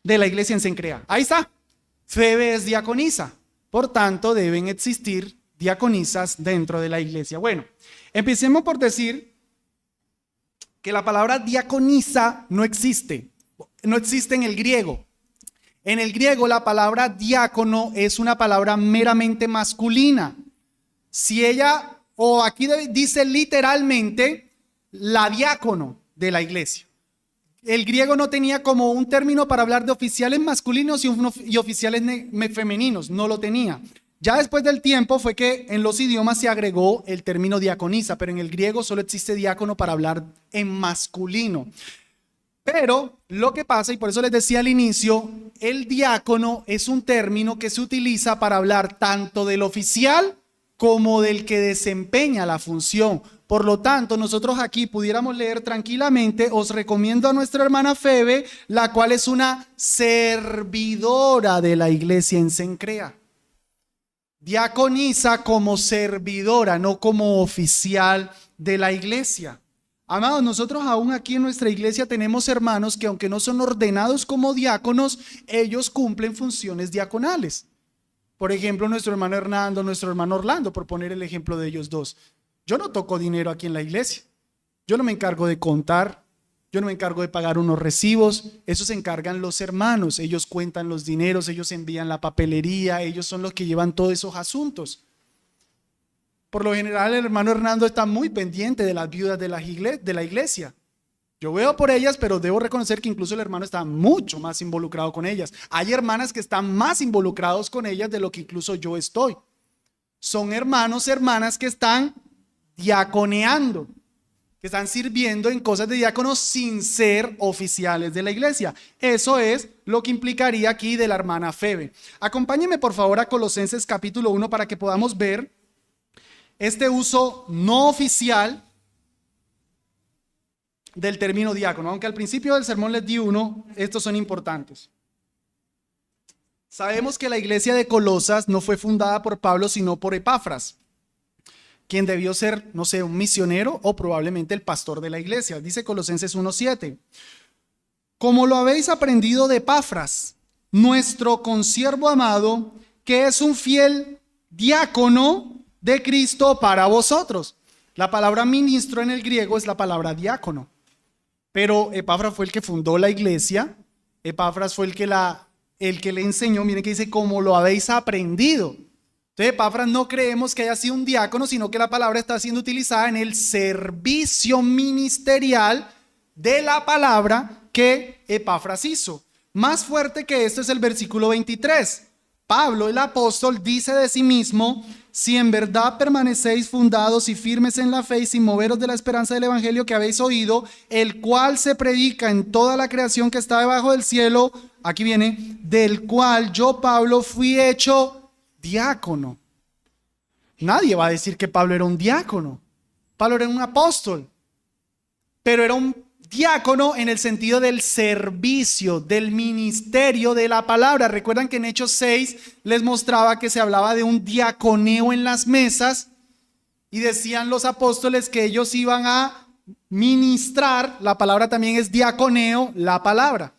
De la iglesia en Cencrea. Ahí está. Febe es diaconisa. Por tanto, deben existir diaconisas dentro de la iglesia. Bueno, empecemos por decir que la palabra diaconisa no existe en el griego. En el griego la palabra diácono es una palabra meramente masculina. Si ella, o aquí dice literalmente, la diácono de la iglesia. El griego no tenía como un término para hablar de oficiales masculinos y oficiales femeninos, no lo tenía. Ya después del tiempo fue que en los idiomas se agregó el término diaconisa, pero en el griego solo existe diácono para hablar en masculino. Pero lo que pasa, y por eso les decía al inicio, el diácono es un término que se utiliza para hablar tanto del oficial como del que desempeña la función. Por lo tanto, nosotros aquí pudiéramos leer tranquilamente, os recomiendo a nuestra hermana Febe, la cual es una servidora de la iglesia en Cencrea. Diaconisa como servidora, no como oficial de la iglesia. Amados, nosotros aún aquí en nuestra iglesia tenemos hermanos que aunque no son ordenados como diáconos, ellos cumplen funciones diaconales. Por ejemplo, nuestro hermano Hernando, nuestro hermano Orlando, por poner el ejemplo de ellos dos. Yo no toco dinero aquí en la iglesia. Yo no me encargo de contar. Yo no me encargo de pagar unos recibos. Eso se encargan los hermanos. Ellos cuentan los dineros, ellos envían la papelería, ellos son los que llevan todos esos asuntos. Por lo general, el hermano Hernando está muy pendiente de las viudas de la iglesia. Yo veo por ellas, pero debo reconocer que incluso el hermano está mucho más involucrado con ellas. Hay hermanas que están más involucrados con ellas de lo que incluso yo estoy. Son hermanos, hermanas que están diaconeando, que están sirviendo en cosas de diáconos sin ser oficiales de la iglesia. Eso es lo que implicaría aquí de la hermana Febe. Acompáñenme por favor a Colosenses capítulo 1 para que podamos ver este uso no oficial del término diácono, aunque al principio del sermón les di uno, estos son importantes. Sabemos que la iglesia de Colosas no fue fundada por Pablo, sino por Epafras, quien debió ser, no sé, un misionero o probablemente el pastor de la iglesia. Dice Colosenses 1:7, como lo habéis aprendido de Epafras, nuestro consiervo amado, que es un fiel diácono de Cristo para vosotros. La palabra ministro en el griego es la palabra diácono. Pero Epafras fue el que fundó la iglesia. Epafras fue el que le enseñó. Miren que dice, como lo habéis aprendido. Entonces, Epafras no creemos que haya sido un diácono, sino que la palabra está siendo utilizada en el servicio ministerial de la palabra que Epafras hizo. Más fuerte que esto es el versículo 23. Pablo, el apóstol, dice de sí mismo: si en verdad permanecéis fundados y firmes en la fe y sin moveros de la esperanza del evangelio que habéis oído, el cual se predica en toda la creación que está debajo del cielo, aquí viene, del cual yo, Pablo, fui hecho diácono. Nadie va a decir que Pablo era un diácono. Pablo era un apóstol, pero era un diácono en el sentido del servicio, del ministerio de la palabra. Recuerdan que en Hechos 6 les mostraba que se hablaba de un diaconeo en las mesas y decían los apóstoles que ellos iban a ministrar. La palabra también es diaconeo, la palabra.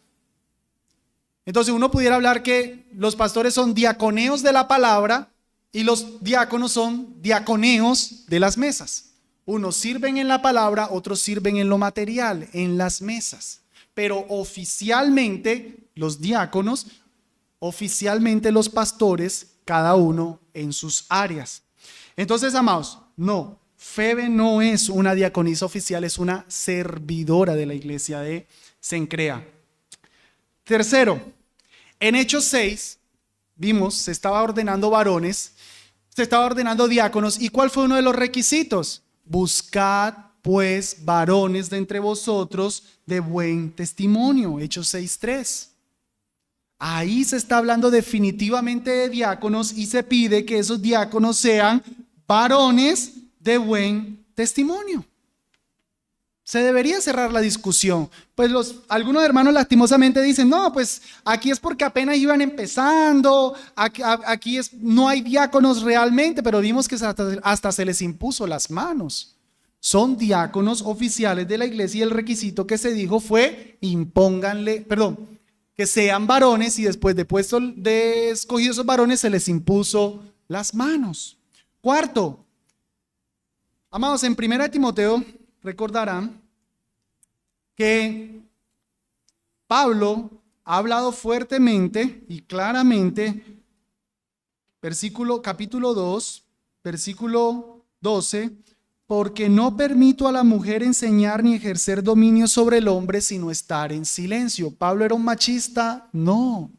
Entonces uno pudiera hablar que los pastores son diaconeos de la palabra y los diáconos son diaconeos de las mesas. Unos sirven en la palabra, otros sirven en lo material, en las mesas. Pero oficialmente los diáconos, oficialmente los pastores, cada uno en sus áreas. Entonces, amados, no, Febe no es una diaconisa oficial, es una servidora de la iglesia de Cencrea. Tercero, en Hechos 6, vimos, se estaba ordenando varones, se estaba ordenando diáconos. ¿Y cuál fue uno de los requisitos? Buscad pues varones de entre vosotros de buen testimonio. Hechos 6:3. Ahí se está hablando definitivamente de diáconos y se pide que esos diáconos sean varones de buen testimonio. Se debería cerrar la discusión. Pues algunos hermanos lastimosamente dicen: no, pues aquí es porque apenas iban empezando, aquí no hay diáconos realmente, pero vimos que hasta se les impuso las manos. Son diáconos oficiales de la iglesia y el requisito que se dijo fue: que sean varones, y después de escogidos esos varones se les impuso las manos. Cuarto, amados, en 1 Timoteo recordarán que Pablo ha hablado fuertemente y claramente, capítulo 2, versículo 12, porque no permito a la mujer enseñar ni ejercer dominio sobre el hombre, sino estar en silencio. ¿Pablo era un machista? No.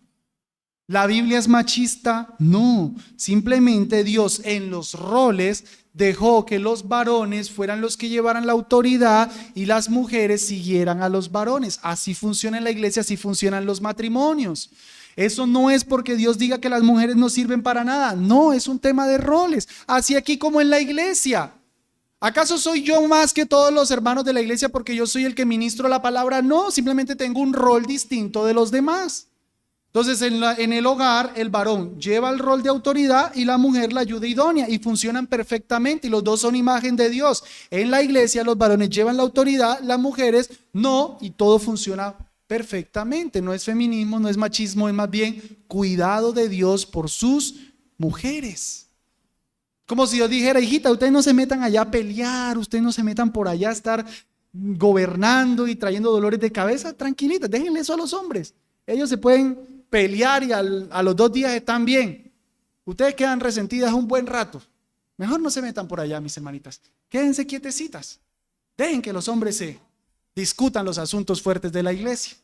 ¿La Biblia es machista? No. Simplemente Dios en los roles dejó que los varones fueran los que llevaran la autoridad y las mujeres siguieran a los varones. Así funciona en la iglesia, así funcionan los matrimonios. Eso no es porque Dios diga que las mujeres no sirven para nada. No, es un tema de roles. Así aquí como en la iglesia. ¿Acaso soy yo más que todos los hermanos de la iglesia porque yo soy el que ministro la palabra? No, simplemente tengo un rol distinto de los demás. Entonces en el hogar el varón lleva el rol de autoridad y la mujer la ayuda idónea, y funcionan perfectamente y los dos son imagen de Dios. En la iglesia los varones llevan la autoridad, las mujeres no, y todo funciona perfectamente. No es feminismo, no es machismo, es más bien cuidado de Dios por sus mujeres. Como si Dios dijera: hijita, ustedes no se metan allá a pelear, ustedes no se metan por allá a estar gobernando y trayendo dolores de cabeza. Tranquilitas, déjenle eso a los hombres. Ellos se pueden pelear y a los 2 días están bien. Ustedes quedan resentidas un buen rato. Mejor no se metan por allá, mis hermanitas. Quédense quietecitas. Dejen que los hombres se discutan los asuntos fuertes de la iglesia.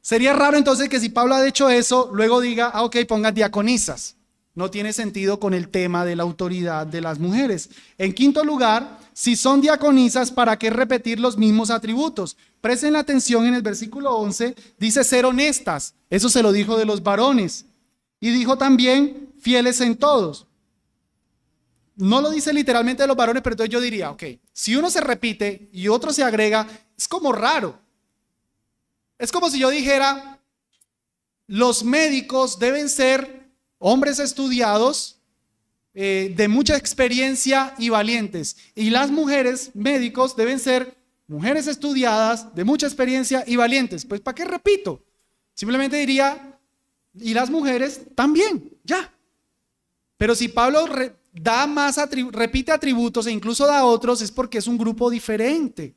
Sería raro entonces que si Pablo ha hecho eso, luego diga: ok, pongan diaconisas. No tiene sentido con el tema de la autoridad de las mujeres. En quinto lugar, si son diaconisas, ¿para qué repetir los mismos atributos? Presten atención en el versículo 11, dice ser honestas. Eso se lo dijo de los varones. Y dijo también fieles en todos. No lo dice literalmente de los varones, pero entonces yo diría: ok, si uno se repite y otro se agrega, es como raro. Es como si yo dijera: los médicos deben ser hombres estudiados, de mucha experiencia y valientes. Y las mujeres médicos deben ser mujeres estudiadas, de mucha experiencia y valientes. Pues ¿para qué repito? Simplemente diría: y las mujeres también, ya. Pero si Pablo repite atributos e incluso da otros, es porque es un grupo diferente.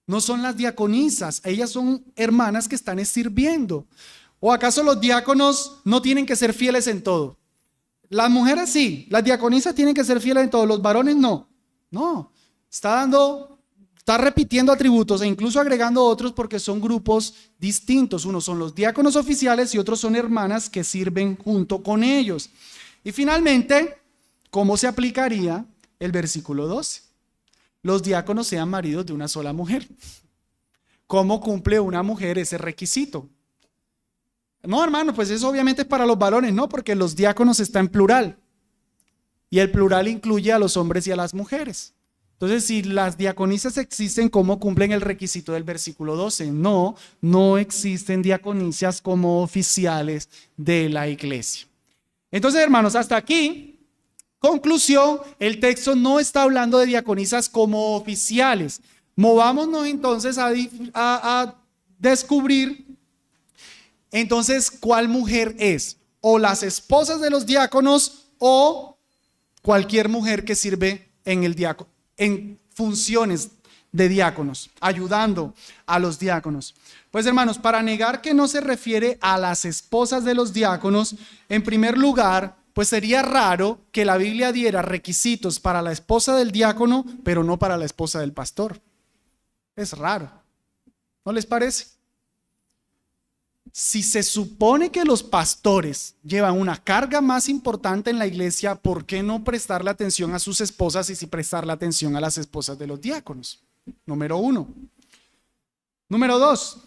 No son las diaconisas, ellas son hermanas que están sirviendo. ¿O acaso los diáconos no tienen que ser fieles en todo? Las mujeres sí, las diaconisas tienen que ser fieles en todos, los varones no. No, está repitiendo atributos e incluso agregando otros porque son grupos distintos. Unos son los diáconos oficiales y otros son hermanas que sirven junto con ellos. Y finalmente, ¿cómo se aplicaría el versículo 12? Los diáconos sean maridos de una sola mujer. ¿Cómo cumple una mujer ese requisito? No, hermano, pues eso obviamente es para los varones, no, porque los diáconos está en plural. Y el plural incluye a los hombres y a las mujeres. Entonces, si las diaconisas existen, ¿cómo cumplen el requisito del versículo 12? No, no existen diaconisas como oficiales de la iglesia. Entonces, hermanos, hasta aquí, conclusión, el texto no está hablando de diaconisas como oficiales. Movámonos entonces a descubrir entonces cuál mujer es, o las esposas de los diáconos o cualquier mujer que sirve en funciones de diáconos, ayudando a los diáconos. Pues hermanos, para negar que no se refiere a las esposas de los diáconos, en primer lugar, pues sería raro que la Biblia diera requisitos para la esposa del diácono, pero no para la esposa del pastor. Es raro, ¿no les parece? Si se supone que los pastores llevan una carga más importante en la iglesia, ¿por qué no prestarle atención a sus esposas y sí prestarle atención a las esposas de los diáconos? Número 1. Número 2.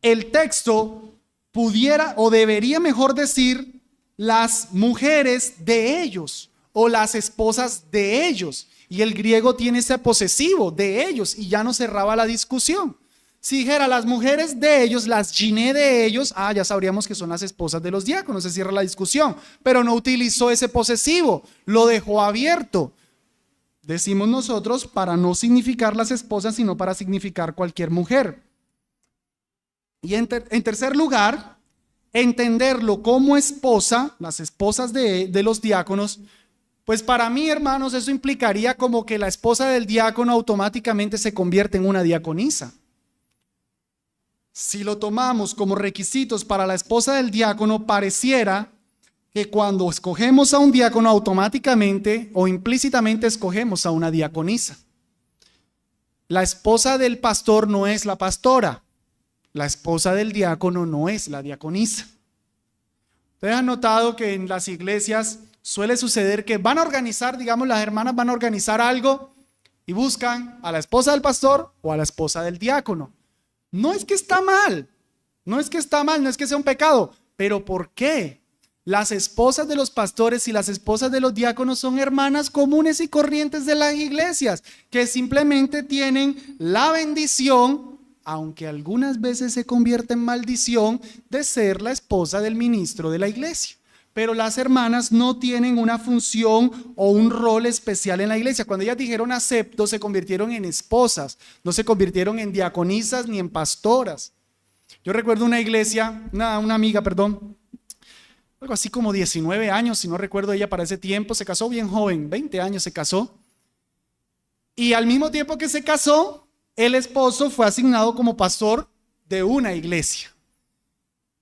El texto pudiera o debería mejor decir las mujeres de ellos o las esposas de ellos. Y el griego tiene ese posesivo de ellos y ya no cerraba la discusión. Si dijera las mujeres de ellos, las giné de ellos, ya sabríamos que son las esposas de los diáconos, se cierra la discusión, pero no utilizó ese posesivo, lo dejó abierto. Decimos nosotros para no significar las esposas, sino para significar cualquier mujer. Y en tercer lugar, entenderlo como esposa, las esposas de los diáconos, pues para mí, hermanos, eso implicaría como que la esposa del diácono automáticamente se convierte en una diaconisa. Si lo tomamos como requisitos para la esposa del diácono, pareciera que cuando escogemos a un diácono automáticamente o implícitamente escogemos a una diaconisa. La esposa del pastor no es la pastora, la esposa del diácono no es la diaconisa. Ustedes han notado que en las iglesias suele suceder que van a organizar, digamos, las hermanas van a organizar algo y buscan a la esposa del pastor o a la esposa del diácono. No es que está mal, no es que está mal, no es que sea un pecado, pero ¿por qué? Las esposas de los pastores y las esposas de los diáconos son hermanas comunes y corrientes de las iglesias, que simplemente tienen la bendición, aunque algunas veces se convierte en maldición, de ser la esposa del ministro de la iglesia. Pero las hermanas no tienen una función o un rol especial en la iglesia. Cuando ellas dijeron acepto, se convirtieron en esposas, no se convirtieron en diaconisas ni en pastoras. Yo recuerdo una iglesia, una amiga, algo así como 19 años, si no recuerdo, ella para ese tiempo se casó bien joven, 20 años se casó. Y al mismo tiempo que se casó, el esposo fue asignado como pastor de una iglesia.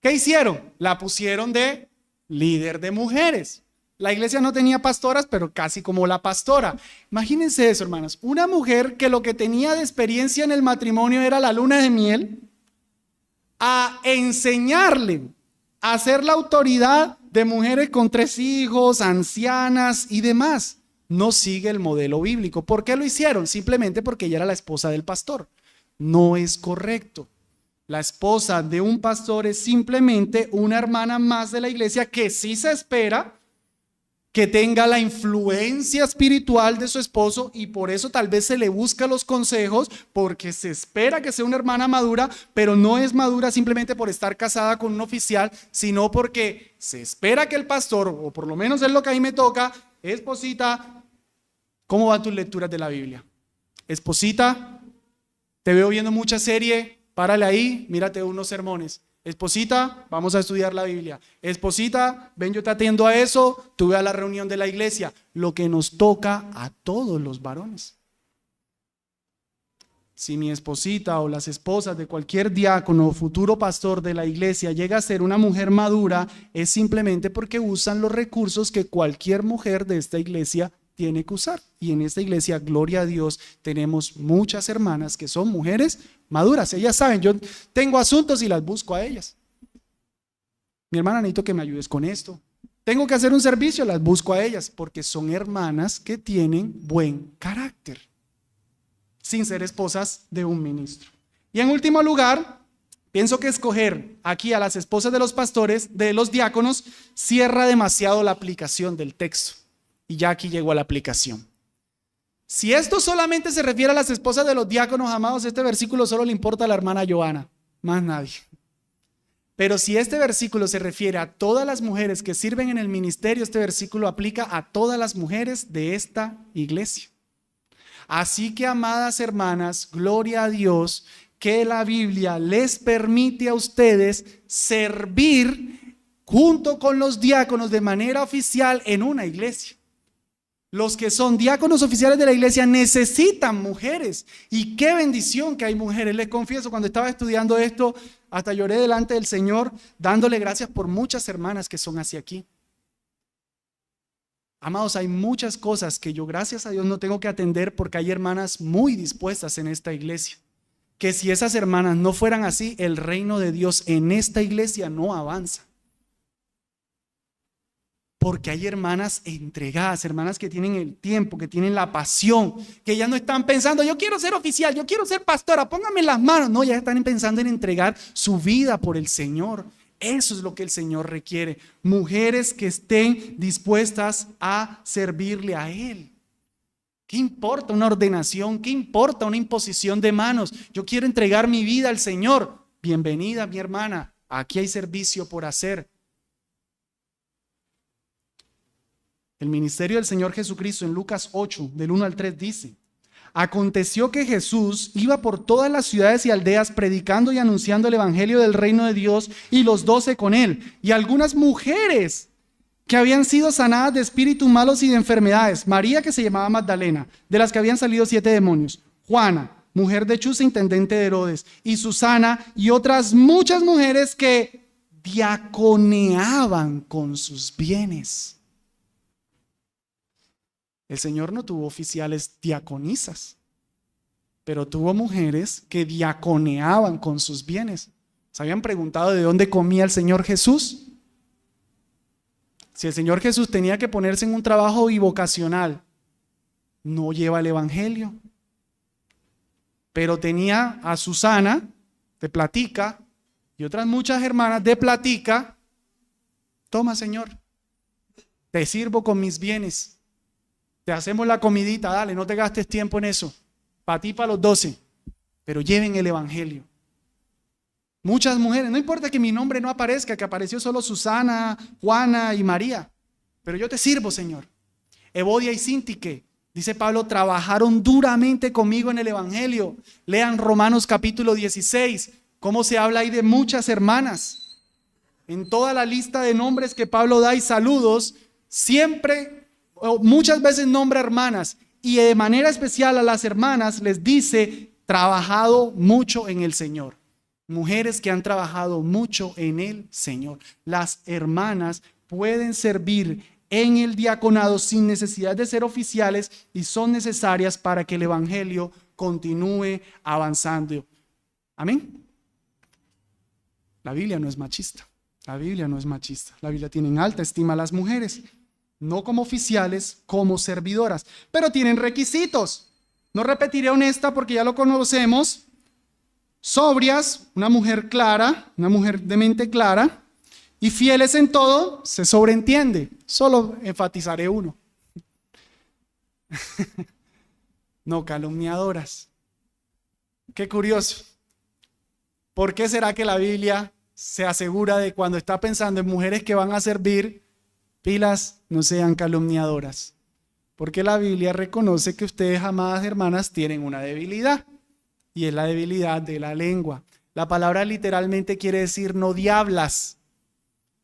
¿Qué hicieron? La pusieron de líder de mujeres. La iglesia no tenía pastoras, pero casi como la pastora. Imagínense eso, hermanos. Una mujer que lo que tenía de experiencia en el matrimonio era la luna de miel, a enseñarle a ser la autoridad de mujeres con 3 hijos, ancianas y demás. No sigue el modelo bíblico. ¿Por qué lo hicieron? Simplemente porque ella era la esposa del pastor. No es correcto. La esposa de un pastor es simplemente una hermana más de la iglesia que sí se espera que tenga la influencia espiritual de su esposo y por eso tal vez se le busca los consejos porque se espera que sea una hermana madura, pero no es madura simplemente por estar casada con un oficial, sino porque se espera que el pastor, o por lo menos es lo que a mí me toca, esposita, ¿cómo van tus lecturas de la Biblia? Esposita, te veo viendo mucha serie. Párale ahí, mírate unos sermones. Esposita, vamos a estudiar la Biblia. Esposita, ven, yo te atiendo a eso, tú ve a la reunión de la iglesia. Lo que nos toca a todos los varones. Si mi esposita o las esposas de cualquier diácono o futuro pastor de la iglesia llega a ser una mujer madura, es simplemente porque usan los recursos que cualquier mujer de esta iglesia tiene que usar. Y en esta iglesia, gloria a Dios, tenemos muchas hermanas que son mujeres maduras. Ellas saben, yo tengo asuntos y las busco a ellas. Mi hermana, necesito que me ayudes con esto. Tengo que hacer un servicio, las busco a ellas, porque son hermanas que tienen buen carácter, sin ser esposas de un ministro. Y en último lugar, pienso que escoger aquí a las esposas de los pastores, de los diáconos, cierra demasiado la aplicación del texto. Y ya aquí llegó a la aplicación. Si esto solamente se refiere a las esposas de los diáconos, amados, este versículo solo le importa a la hermana Joana, más nadie. Pero si este versículo se refiere a todas las mujeres que sirven en el ministerio, este versículo aplica a todas las mujeres de esta iglesia. Así que, amadas hermanas, gloria a Dios que la Biblia les permite a ustedes servir junto con los diáconos de manera oficial en una iglesia. Los que son diáconos oficiales de la iglesia necesitan mujeres. Y qué bendición que hay mujeres. Les confieso, cuando estaba estudiando esto, hasta lloré delante del Señor, dándole gracias por muchas hermanas que son hacia aquí. Amados, hay muchas cosas que yo, gracias a Dios, no tengo que atender porque hay hermanas muy dispuestas en esta iglesia. Que si esas hermanas no fueran así, el reino de Dios en esta iglesia no avanza. Porque hay hermanas entregadas, hermanas que tienen el tiempo, que tienen la pasión, que ya no están pensando, yo quiero ser oficial, yo quiero ser pastora, pónganme las manos. No, ya están pensando en entregar su vida por el Señor. Eso es lo que el Señor requiere. Mujeres que estén dispuestas a servirle a Él. ¿Qué importa una ordenación? ¿Qué importa una imposición de manos? Yo quiero entregar mi vida al Señor. Bienvenida, mi hermana. Aquí hay servicio por hacer. El ministerio del Señor Jesucristo en Lucas 8, del 1 al 3 dice: aconteció que Jesús iba por todas las ciudades y aldeas predicando y anunciando el evangelio del reino de Dios, y los 12 con él, y algunas mujeres que habían sido sanadas de espíritus malos y de enfermedades. María, que se llamaba Magdalena, de las que habían salido 7 demonios. Juana, mujer de Chuza, intendente de Herodes, y Susana, y otras muchas mujeres que diaconeaban con sus bienes. El Señor no tuvo oficiales diaconisas, pero tuvo mujeres que diaconeaban con sus bienes. ¿Se habían preguntado de dónde comía el Señor Jesús? Si el Señor Jesús tenía que ponerse en un trabajo bivocacional, no lleva el evangelio. Pero tenía a Susana de Platica y otras muchas hermanas de Platica. Toma, Señor, te sirvo con mis bienes. Te hacemos la comidita, dale, no te gastes tiempo en eso. Para ti, para los 12. Pero lleven el evangelio. Muchas mujeres, no importa que mi nombre no aparezca, que apareció solo Susana, Juana y María. Pero yo te sirvo, Señor. Evodia y Sintique, dice Pablo, trabajaron duramente conmigo en el evangelio. Lean Romanos capítulo 16, cómo se habla ahí de muchas hermanas. En toda la lista de nombres que Pablo da y saludos, siempre, muchas veces nombra hermanas, y de manera especial a las hermanas les dice, trabajado mucho en el Señor. Mujeres que han trabajado mucho en el Señor. Las hermanas pueden servir en el diaconado sin necesidad de ser oficiales y son necesarias para que el evangelio continúe avanzando. Amén. La Biblia no es machista. La Biblia no es machista. La Biblia tiene en alta estima a las mujeres. No como oficiales, como servidoras. Pero tienen requisitos. No repetiré honesta porque ya lo conocemos. Sobrias, una mujer clara, una mujer de mente clara. Y fieles en todo, se sobreentiende. Solo enfatizaré uno. No calumniadoras. Qué curioso. ¿Por qué será que la Biblia se asegura de cuando está pensando en mujeres que van a servir, pilas, no sean calumniadoras? Porque la Biblia reconoce que ustedes, amadas hermanas, tienen una debilidad. Y es la debilidad de la lengua. La palabra literalmente quiere decir no diablas.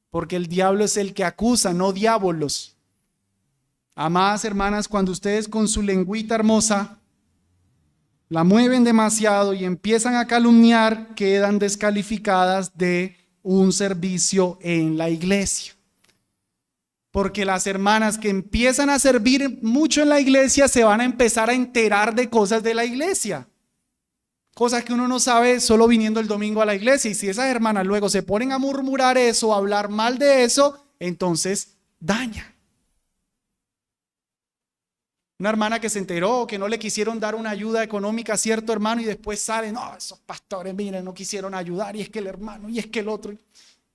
Porque el diablo es el que acusa, no diabolos. Amadas hermanas, cuando ustedes con su lengüita hermosa la mueven demasiado y empiezan a calumniar, quedan descalificadas de un servicio en la iglesia. Porque las hermanas que empiezan a servir mucho en la iglesia se van a empezar a enterar de cosas de la iglesia. Cosas que uno no sabe solo viniendo el domingo a la iglesia. Y si esas hermanas luego se ponen a murmurar eso, a hablar mal de eso, entonces daña. Una hermana que se enteró que no le quisieron dar una ayuda económica a cierto hermano y después sale, no, esos pastores, miren, no quisieron ayudar y es que el hermano y es que el otro.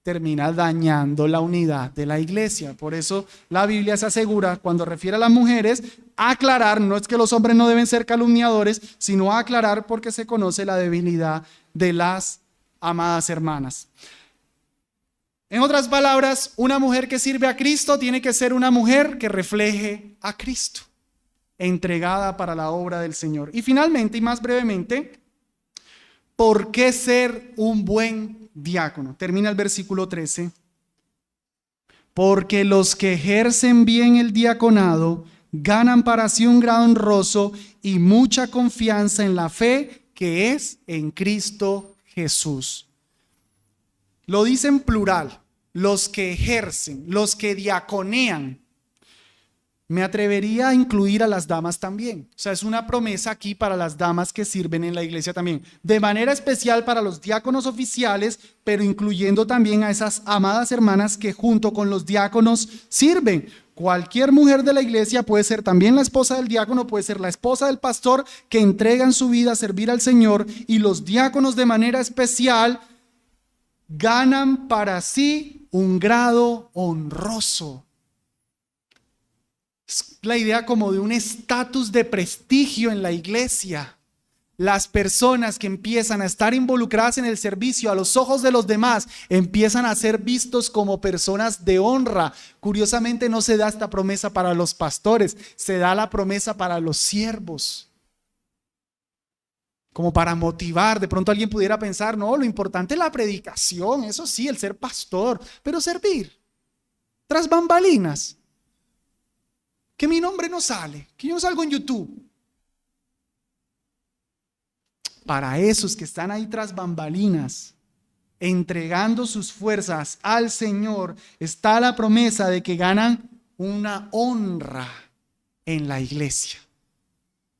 Termina dañando la unidad de la iglesia. Por eso la Biblia se asegura, cuando refiere a las mujeres, a aclarar, no es que los hombres no deben ser calumniadores, sino a aclarar porque se conoce la debilidad de las amadas hermanas. En otras palabras, una mujer que sirve a Cristo tiene que ser una mujer que refleje a Cristo, entregada para la obra del Señor. Y finalmente, y más brevemente, ¿por qué ser un buen diácono? Termina el versículo 13. Porque los que ejercen bien el diaconado ganan para sí un grado honroso y mucha confianza en la fe que es en Cristo Jesús. Lo dice en plural, los que ejercen, los que diaconean. Me atrevería a incluir a las damas también. O sea, es una promesa aquí para las damas que sirven en la iglesia también. De manera especial para los diáconos oficiales, pero incluyendo también a esas amadas hermanas que junto con los diáconos sirven. Cualquier mujer de la iglesia puede ser también la esposa del diácono, puede ser la esposa del pastor que entregan su vida a servir al Señor, y los diáconos de manera especial ganan para sí un grado honroso. Es la idea como de un estatus de prestigio en la iglesia. Las personas que empiezan a estar involucradas en el servicio a los ojos de los demás empiezan a ser vistos como personas de honra. Curiosamente no se da esta promesa para los pastores, se da la promesa para los siervos. Como para motivar. De pronto alguien pudiera pensar, no, lo importante es la predicación, eso sí, el ser pastor, pero servir tras bambalinas. Que mi nombre no sale, que yo no salgo en YouTube. Para esos que están ahí tras bambalinas, entregando sus fuerzas al Señor, está la promesa de que ganan una honra en la iglesia.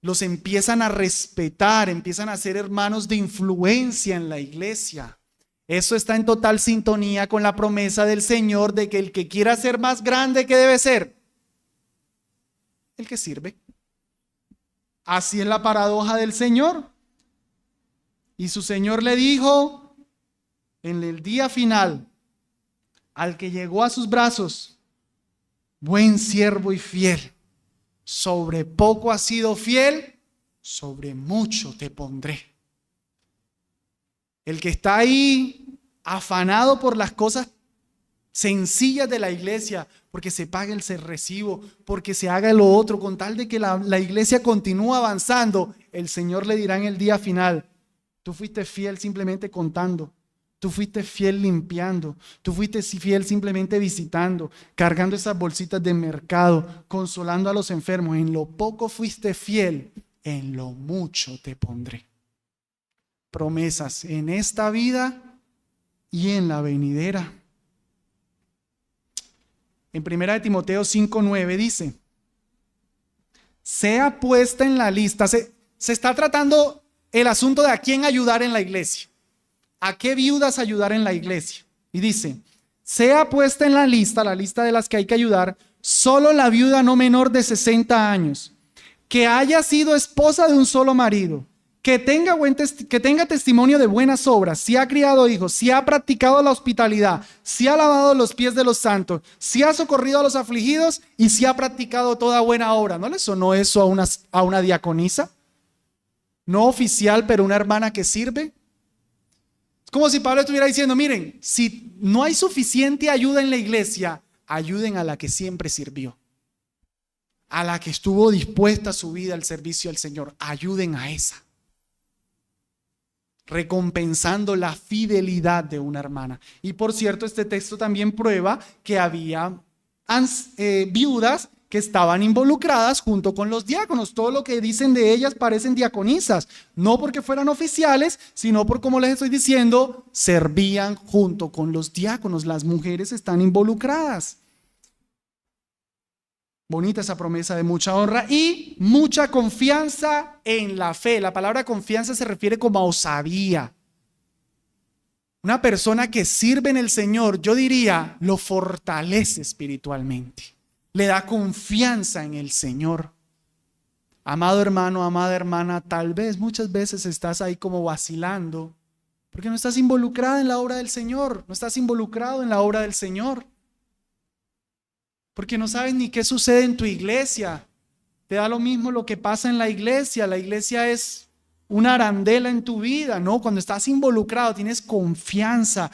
Los empiezan a respetar, empiezan a ser hermanos de influencia en la iglesia. Eso está en total sintonía con la promesa del Señor de que el que quiera ser más grande, ¿qué debe ser? El que sirve. Así es la paradoja del Señor. Y su Señor le dijo en el día final al que llegó a sus brazos: buen siervo y fiel, sobre poco has sido fiel, sobre mucho te pondré. El que está ahí afanado por las cosas sencillas de la iglesia, porque se pague el recibo, porque se haga lo otro, con tal de que la iglesia continúe avanzando, el Señor le dirá en el día final: tú fuiste fiel simplemente contando, tú fuiste fiel limpiando, tú fuiste fiel simplemente visitando, cargando esas bolsitas de mercado, consolando a los enfermos. En lo poco fuiste fiel, en lo mucho te pondré. Promesas en esta vida y en la venidera. En 1 Timoteo 5:9 dice: sea puesta en la lista. Se está tratando el asunto de a quién ayudar en la iglesia, a qué viudas ayudar en la iglesia. Y dice: sea puesta en la lista de las que hay que ayudar, solo la viuda no menor de 60 años, que haya sido esposa de un solo marido, que tenga testimonio de buenas obras, si ha criado hijos, si ha practicado la hospitalidad, si ha lavado los pies de los santos, si ha socorrido a los afligidos y si ha practicado toda buena obra. ¿No le sonó eso a una diaconisa? No oficial, pero una hermana que sirve. Es como si Pablo estuviera diciendo: miren, si no hay suficiente ayuda en la iglesia, ayuden a la que siempre sirvió, a la que estuvo dispuesta su vida al servicio del Señor. Ayuden a esa, recompensando la fidelidad de una hermana. Y por cierto, este texto también prueba que había viudas que que estaban involucradas junto con los diáconos. Todo lo que dicen de ellas parecen diaconisas, no porque fueran oficiales, sino por, como les estoy diciendo, servían junto con los diáconos. Las mujeres están involucradas. Bonita esa promesa de mucha honra y mucha confianza en la fe. La palabra confianza se refiere como a osadía. Una persona que sirve en el Señor, yo diría, lo fortalece espiritualmente. Le da confianza en el Señor. Amado hermano, amada hermana, tal vez muchas veces estás ahí como vacilando porque no estás involucrada en la obra del Señor, no estás involucrado en la obra del Señor. Porque no sabes ni qué sucede en tu iglesia. Te da lo mismo lo que pasa en la iglesia. La iglesia es una arandela en tu vida, ¿no? Cuando estás involucrado, tienes confianza,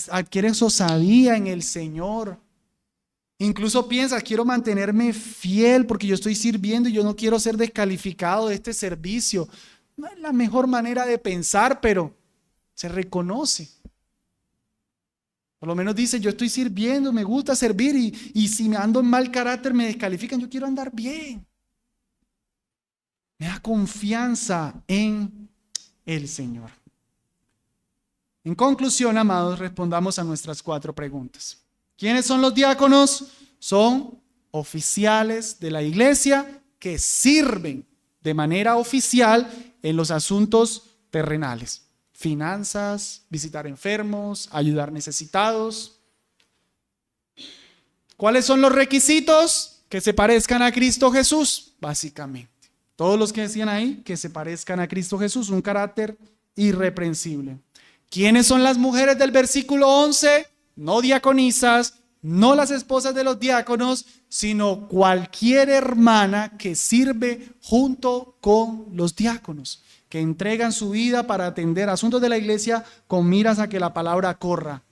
adquieres osadía en el Señor. Incluso piensas, quiero mantenerme fiel porque yo estoy sirviendo y yo no quiero ser descalificado de este servicio. No es la mejor manera de pensar, pero se reconoce. Por lo menos dice, yo estoy sirviendo, me gusta servir y si me ando en mal carácter me descalifican, yo quiero andar bien. Me da confianza en el Señor. En conclusión, amados, respondamos a nuestras 4 preguntas. ¿Quiénes son los diáconos? Son oficiales de la iglesia que sirven de manera oficial en los asuntos terrenales. Finanzas, visitar enfermos, ayudar necesitados. ¿Cuáles son los requisitos? Que se parezcan a Cristo Jesús, básicamente. Todos los que decían ahí, que se parezcan a Cristo Jesús, un carácter irreprensible. ¿Quiénes son las mujeres del versículo 11? No diaconisas, no las esposas de los diáconos, sino cualquier hermana que sirve junto con los diáconos, que entregan su vida para atender asuntos de la iglesia con miras a que la palabra corra.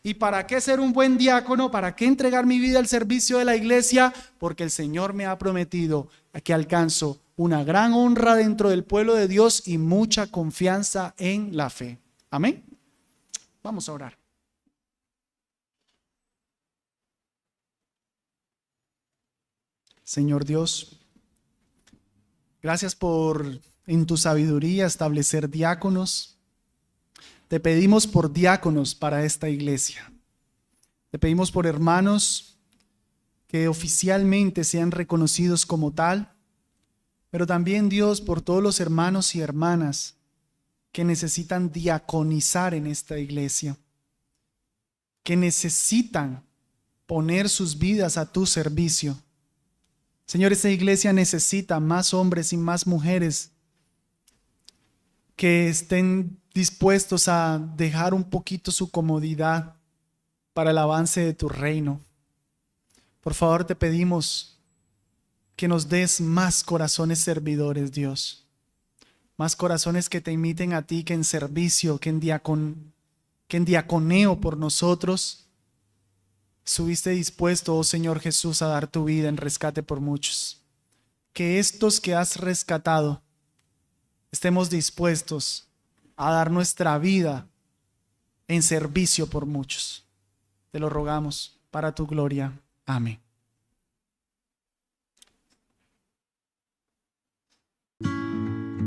¿Y para qué ser un buen diácono? ¿Para qué entregar mi vida al servicio de la iglesia? Porque el Señor me ha prometido que alcanzo una gran honra dentro del pueblo de Dios y mucha confianza en la fe. Amén. Vamos a orar. Señor Dios, gracias por en tu sabiduría establecer diáconos. Te pedimos por diáconos para esta iglesia. Te pedimos por hermanos que oficialmente sean reconocidos como tal, pero también, Dios, por todos los hermanos y hermanas que necesitan diaconizar en esta iglesia, que necesitan poner sus vidas a tu servicio. Señor, esta iglesia necesita más hombres y más mujeres que estén dispuestos a dejar un poquito su comodidad para el avance de tu reino. Por favor, te pedimos que nos des más corazones servidores, Dios. Más corazones que te imiten a ti, que en servicio, que en diaconeo por nosotros estuviste dispuesto, oh Señor Jesús, a dar tu vida en rescate por muchos. Que estos que has rescatado estemos dispuestos a dar nuestra vida en servicio por muchos. Te lo rogamos para tu gloria. Amén.